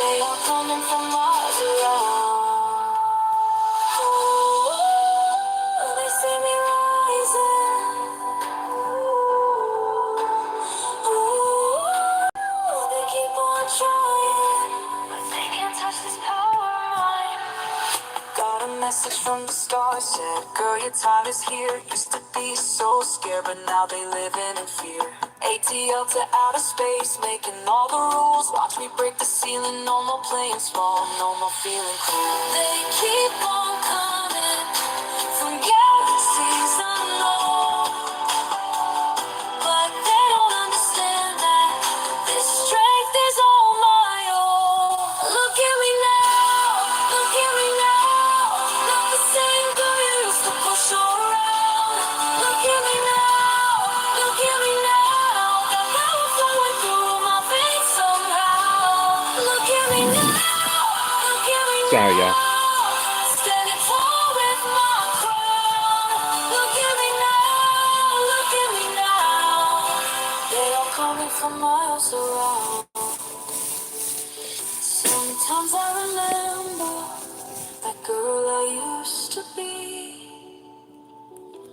They are coming from miles around. Ooh, they see me rising. Ooh, they keep on trying, but they can't touch this power of mine. Got a message from the stars, said, girl, your time is here. Used to be so scared, but now they living in fear. ATL to outer space, making all the rules. Watch me break the ceiling, no more playing small, no more feeling cool. They keep on coming from galaxies unknown, but they don't understand that this strength is all my own. Look at me now, look at me now. Not the same girl you used to push around. Look at me now, look at me now. Got power flowing through my veins somehow. Look at me now, look at me now. Sorry, y'all. Standing tall with my crown. Look at me now, look at me now. They are coming from miles around. Sometimes I remember that girl I used to be.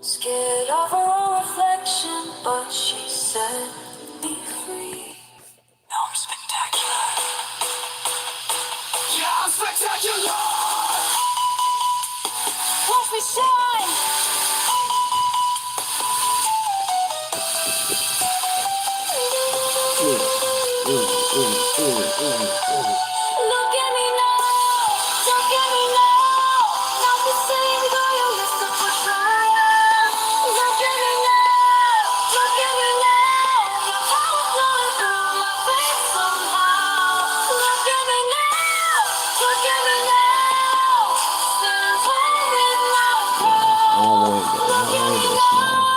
Scared of her own reflection, but she set me free. Now I'm spectacular. Yeah, I'm spectacular. Watch me shine. Look at me now, look at me now. Not the same girl you used to push around. Look at me now, look at me now. Got power flowing through my veins somehow. Look at me now, look at me now. Standing tall with my crown. Look at me now,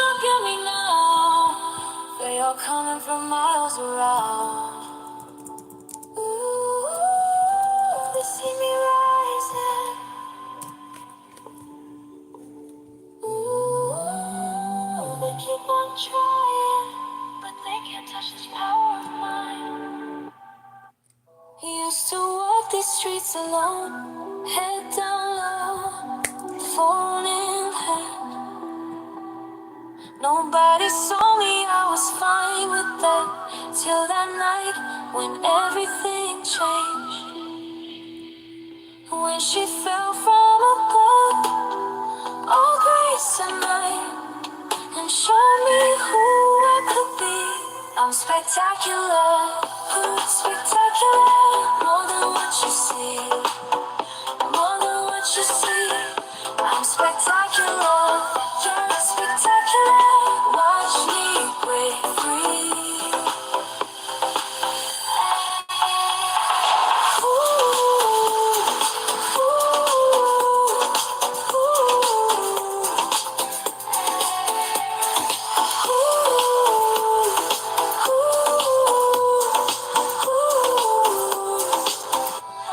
look at me now. They all coming from miles around. Ooh, they see me rising. Ooh, they keep on trying, but they can't touch this power of mine. Used to walk these streets alone, head down low, phone in hand. Nobody saw me, I was fine with that. Till that night when everything changed. When she fell from above, all grace and might, and showed me who I could be. I'm spectacular, spectacular, more than what you see, more than what you see. I'm spectacular, you're spectacular. Watch me break free.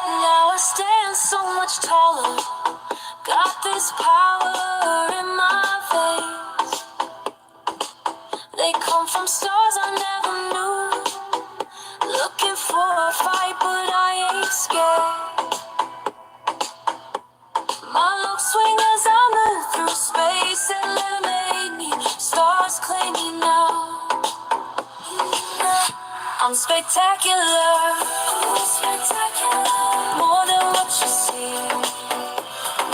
Now I stand so much taller. Got this power in my veins. They come from stars I never knew. Looking for a fight, but I ain't scared. My love swing as I move through space, eliminate me. Stars claim me now. I'm spectacular, spectacular. More than what you see,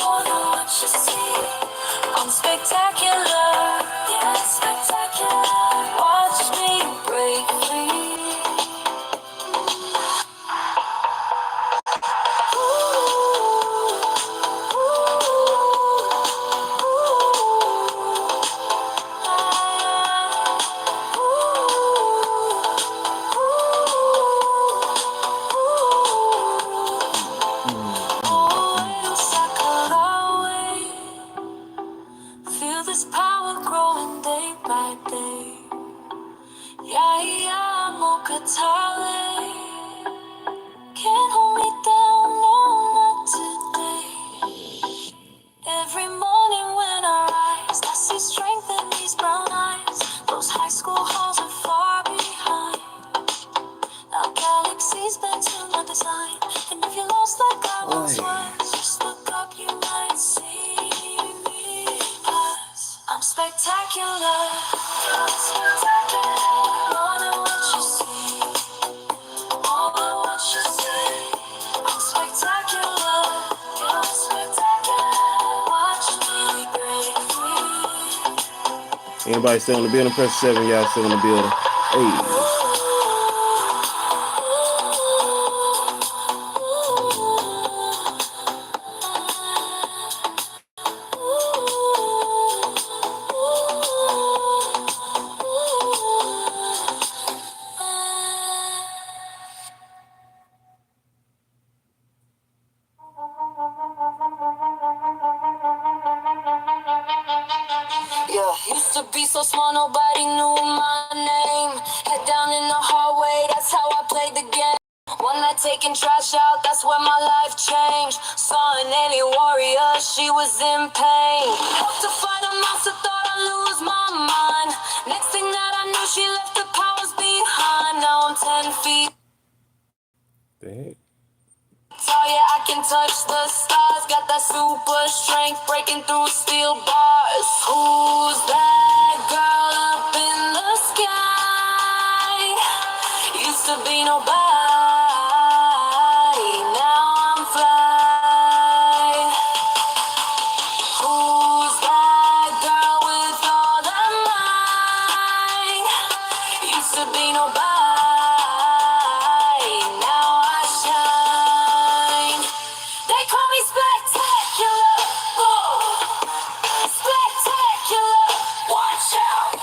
more than what you see. I'm spectacular, yeah, spectacular. Watch me break free. Feel this power growing day by day. Yeah, yeah, Mokatale. Can't hold me down, no, not today. Every morning when I rise, I see strength in these brown eyes. Those high school halls are far behind. Our galaxies bent to my design. And if you're lost like I once was, just look up, you might see me. 'Cause I'm spectacular, spectacular. More than what you see, more than what you see. I'm spectacular, you're spectacular. Watch me break free. Anybody still in the building? Press 7. Y'all still in the building. Hey. Yeah, used to be so small, nobody knew my name. Head down in the hallway, that's how I played the game. One night taking trash out, that's when my life changed. Saw an alien warrior, she was in pain. Helped to fight a monster, thought I'd lose my mind. Next thing that I knew, she left the powers behind. Now I'm 10 feet. Dang. Oh yeah, I can touch the stars. Got that super strength, breaking through steel bars. Who's that girl up in the sky? Used to be nobody, now I'm fly. Who's that girl with all the might? Used to be nobody, now I shine. They call me spectacular, whoa. Spectacular, watch out.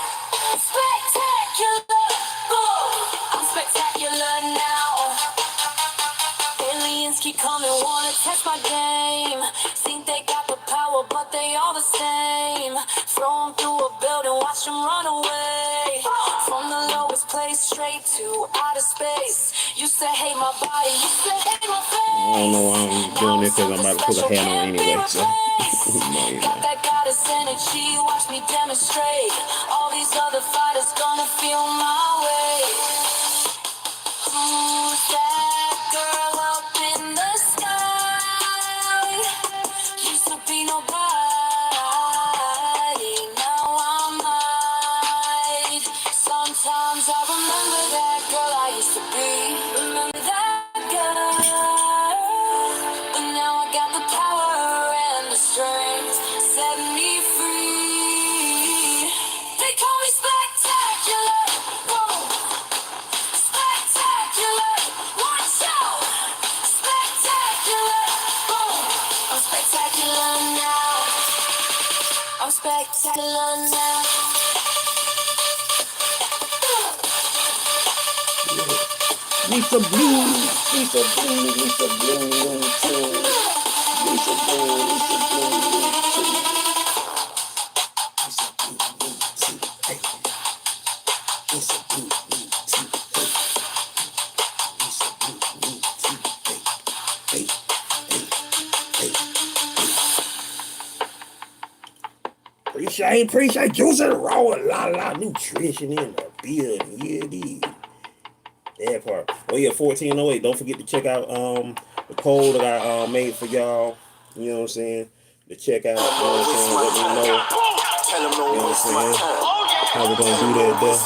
Spectacular, whoa. I'm spectacular now. Aliens keep coming, wanna test my game. Think they got the power, but they all the same. Throw 'em through a building, watch them run away. From the lowest place straight to outer space. Used to hate my body, used to hate my face. I don't know why I'm doing this because I'm about to put a hand on anyway. So. Got that goddess energy, watch me demonstrate. All these other fighters gonna feel my way. Who's that girl up in the sky? Used to be nobody, now I'm mine. Sometimes I remember that girl I used to be. Remember that girl. But now I got the power and the strength. Set me free. They call me spectacular. Whoa. Spectacular. Watch out. Lisa Blue, Lisa Blue, Lisa Blue, Lisa Blue, Lisa Appreciate juicing raw, a lot of nutrition in the building. Yeah, it is. That part. Oh yeah, 1408. Don't forget to check out the poll that I made for y'all. You know what I'm saying? To check out. You know what I'm saying? Let me know. You know what I'm saying? How we gonna do that there?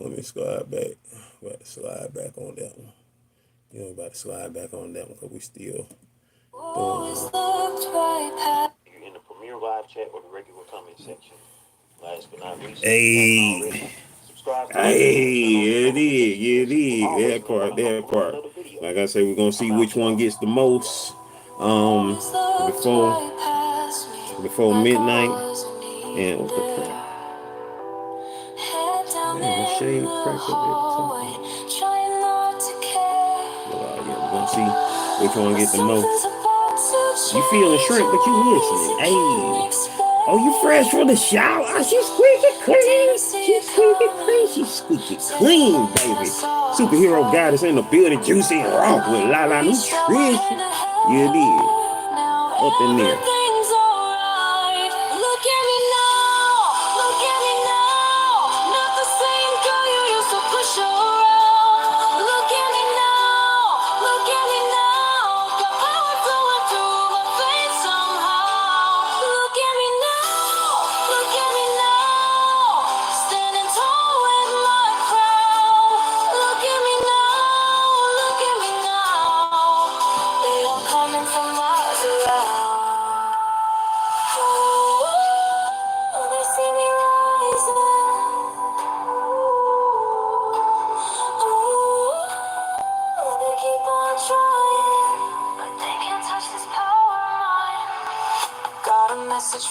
Let me slide back. About to slide back on that one. You know, about to slide back on that one because we still doing You're in the Premier Live chat or the regular comment section. Last but not least, Hey. subscribe to Hey, it is. That part. Like I said, we're gonna see which one gets the most. Before midnight. And with the print. Man, the shade cracked up at the top. Yeah, we're gonna see which one gets the most. You feeling shrimp, but you listening. Hey. Oh, you fresh from the shower? Oh, she's squeaky clean. She's squeaky clean, baby. Superhero goddess in the building, juicy and raw with la nutrition. Yeah, it is. Up in there.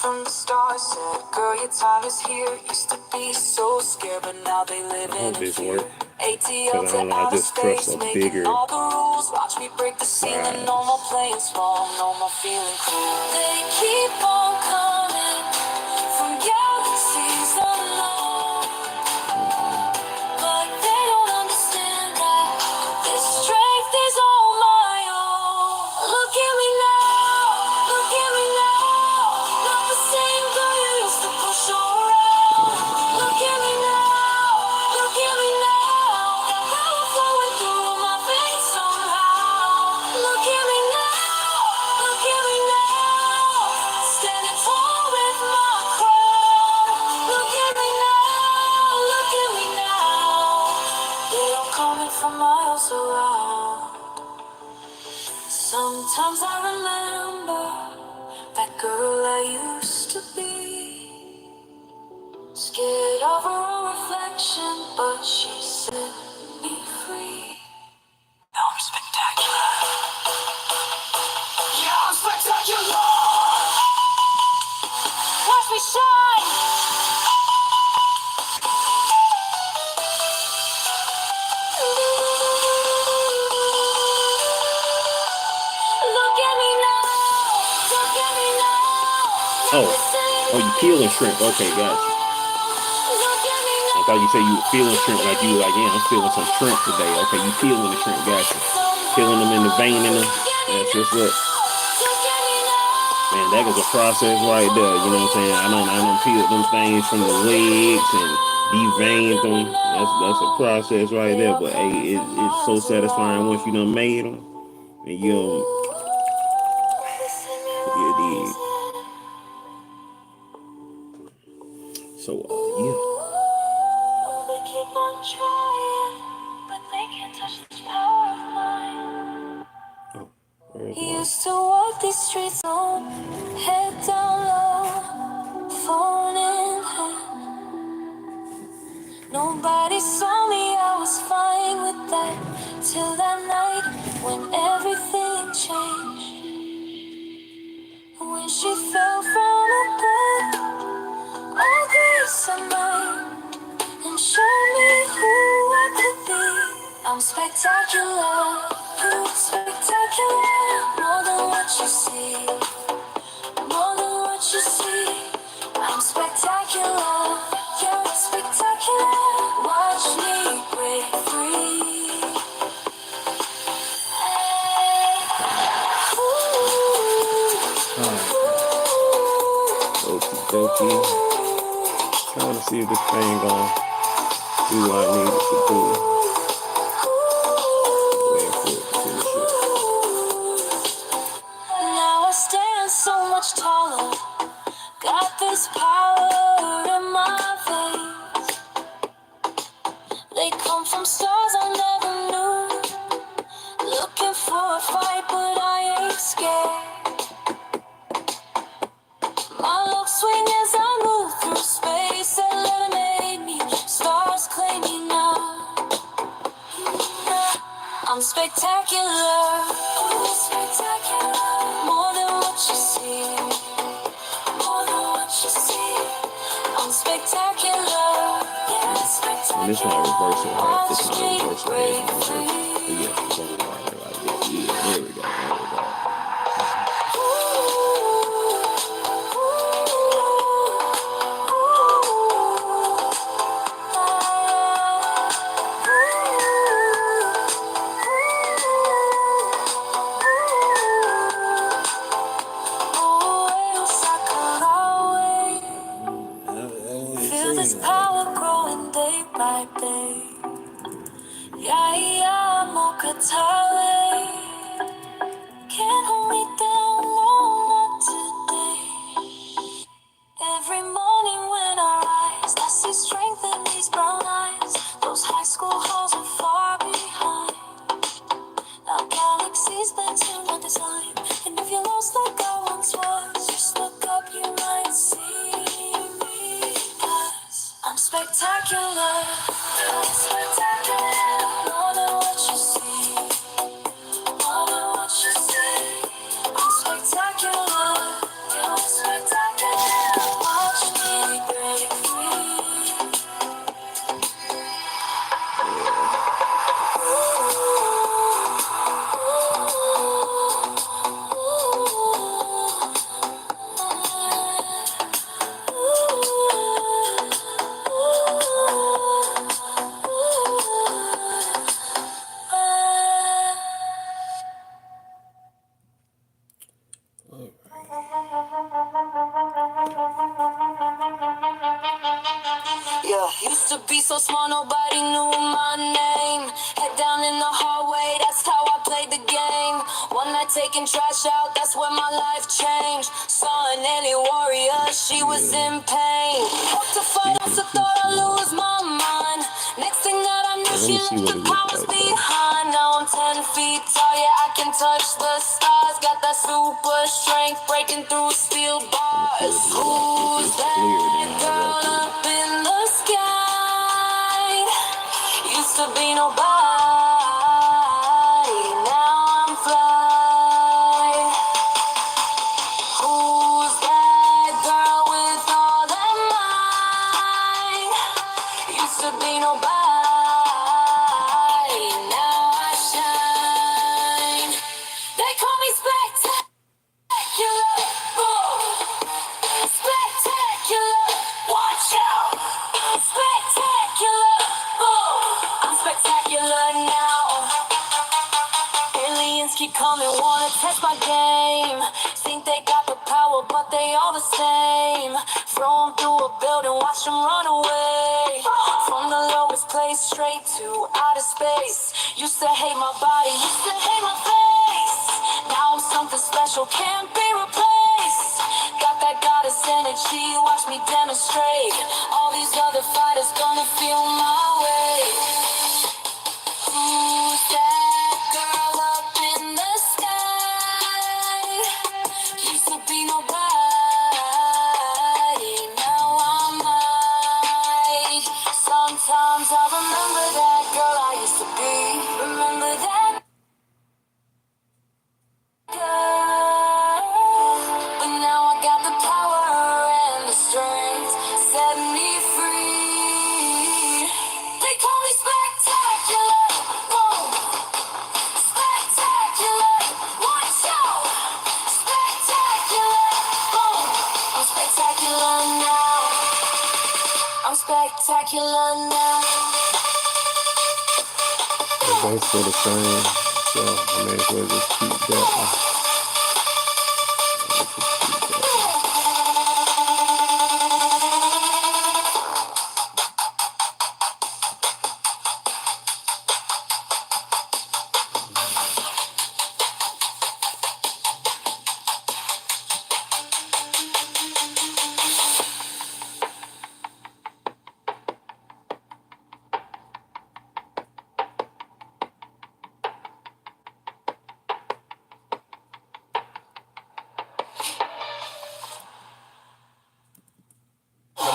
From the start said, girl, your time is here. Used to be so scared, but now they live in fear. ATL to outer space, making all the rules. Watch me break the ceiling. No more playing small, no more feeling cool. They keep on coming from galaxies unknown, but they don't understand that this strength is all my own. Look at me now, look at me now. Not the same girl you used to push around. Look at me now, look at me now. Got power flowing through my veins somehow. Look at me now, look at me now. Standing tall with my crown. Look at me now, look at me now. They all coming from miles around. Sometimes I remember that girl I used to be. Scared of her reflection, but she set me free. Now I'm spectacular. Yeah, I'm spectacular. Watch me shine. Look at me now. Look at me now. Oh, you peeling shrimp. Okay, gotcha. I thought you said you were feeling shrimp, like you were like, yeah, I'm feeling some shrimp today. Okay, you peeling the shrimp, gotcha. Peeling them in the vein in them. That's what's up. Man, that was a process right there. You know what I'm saying? I done peeled them things from the legs and deveined them. That's a process right there. But hey, it's so satisfying once you done made them. And you did. So yeah. They keep on trying, but they can't touch this power of mine. Used to walk these streets on, head down low, phone in hand. Nobody saw me, I was fine with that. Till that night when everything changed. When she fell from her bed peace of mind and show me who I could be. I'm spectacular, spectacular, more than what you see, more than what you see. I'm spectacular, yeah, spectacular. Watch me break free. Okie dokie. Trying to see if this thing gonna do what I need it to do. Waiting for it to finish it. Now I stand so much taller. Got this power in my veins. They come from stars I never knew. Looking for a fight, but I ain't scared. My love swing as I move through space and eliminate me. Stars claim me now. I'm spectacular, spectacular, more than what you see, more than what you see. I'm spectacular, yeah, spectacular. And this not reversing half. This not reversing half. Yeah, it's only right like that. Yeah, there we go. There we go. Feel this power growing day by day. Yeah, Mokatale. Can't hold me down, no, not today. Every morning when I rise, I see strength in these brown eyes. Those high school halls are far behind. Now galaxies bend to my design. And if you're lost like I once was, just look up, you might see me. 'Cause I'm spectacular, spectacular, more than what you see, more than what you see. I'm spectacular, you're spectacular. Watch me break free. Yeah, used to be so small, nobody knew my name. Head down in the hallway, that's how I played the game. One night taking trash out, that's when my life changed. Saw an alien warrior, she was in pain. Hooked to fight, also thought I'd lose my mind. Next thing that I knew, she left the powers behind. Now I'm 10 feet tall, yeah, I can touch the stars. Got that super strength, breaking through steel bars. Who's that girl up in the sky? Used to be nobody, now I'm fly. Who's that girl with all that mind? Used to be nobody, now I shine. They call me spectacular, spectacular. Watch out, spectacular. I'm spectacular now. Aliens keep coming, wanna test my game. Think they got the power, but they all the same. Throw 'em through a building, watch them run away. From the lowest place straight to outer space. Used to hate my body, used to hate my face. Now I'm something special, can't be replaced. Got that goddess energy, watch me demonstrate. All these other fighters gonna feel my way. Who's that girl up in the sky? Used to be nobody, now I'm mine. Sometimes I remember that girl I used to be. Remember that girl. But now I got the power and the strength. Set me free. basically the same. So I may as well just keep that one.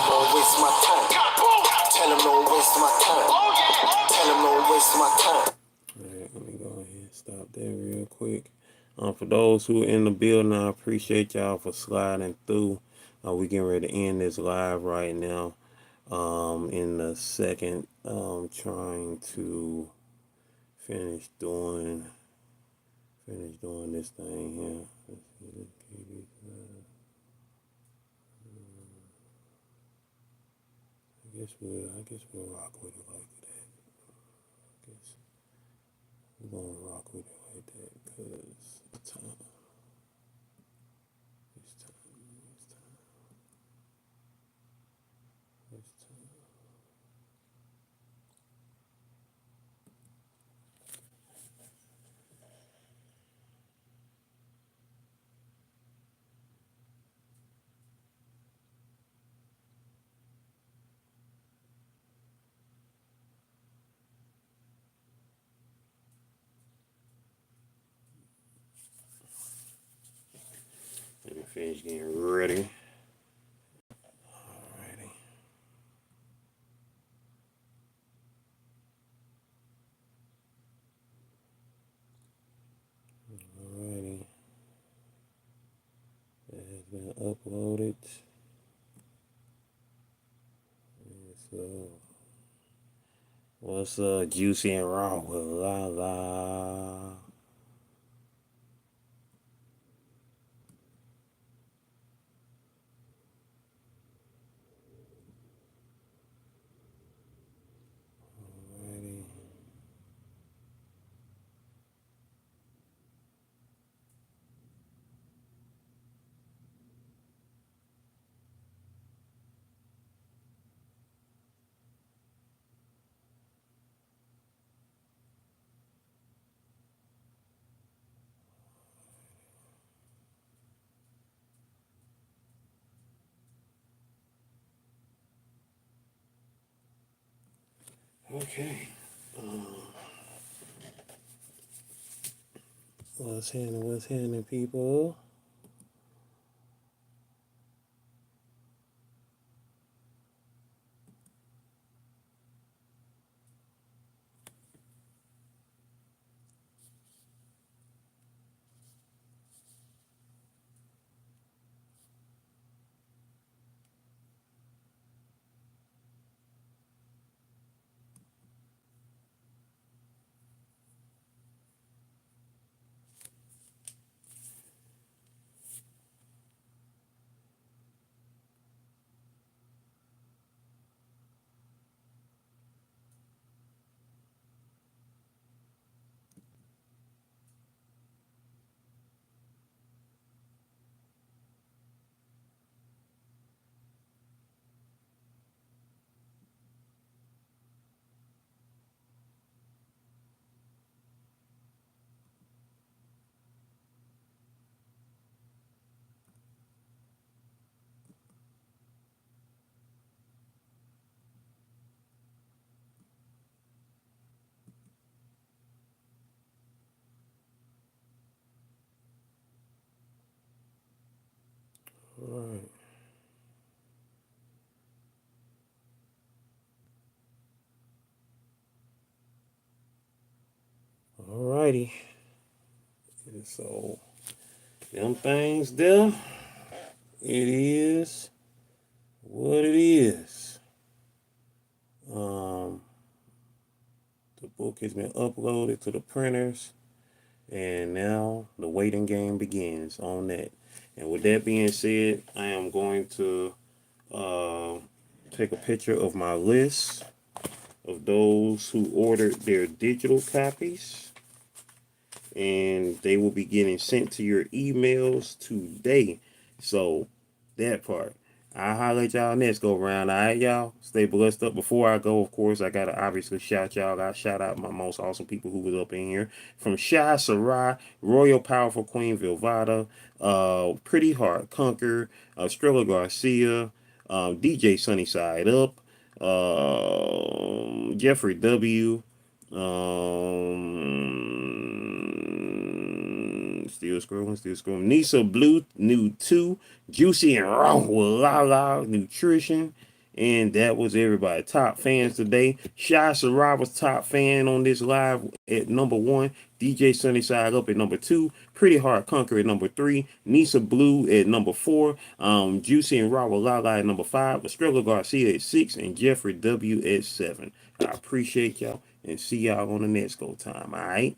Don't waste my time. Tell him don't waste my time. Tell him don't waste my time. Alright, let me go ahead and stop there real quick. For those who are in the building, I appreciate y'all for sliding through. We getting ready to end this live right now. In the second, trying to finish doing this thing here. Let's see, let's keep it, I guess we'll rock with it like that. I guess we're gonna rock with it like that because it's time. It's time. It's time. It's time. Let me finish getting ready. Alrighty. Alrighty. It has been uploaded. And so, what's Juicy and Raw with La La? Alrighty. Okay. What's happening, people? Alright. Alrighty. And so, them things there, it is what it is. The book has been uploaded to the printers, and now the waiting game begins on that. And with that being said, I am going to take a picture of my list of those who ordered their digital copies, and they will be getting sent to your emails today. So that part. I'll holler at y'all next go round. All right, y'all. Stay blessed up. Before I go, of course, I gotta obviously shout y'all out. Shout out my most awesome people who was up in here. From Shy Sarai, Royal Powerful Queen Vilvada, Pretty Heart Conquer, Strella Garcia, DJ Sunnyside Up, Jeffrey W. Still scrolling. Nisa Blue, new 2, Juicy and Raw with La Nutrition. And that was everybody. Top fans today. Shy Sarai was top fan on this live at number 1. DJ Sunnyside Up at number 2. Pretty Hard Conquer at number 3. Nisa Blue at number 4. Juicy and Raw with La at number 5. Estrella Garcia at 6. And Jeffrey W at 7. I appreciate y'all and see y'all on the next go time. All right.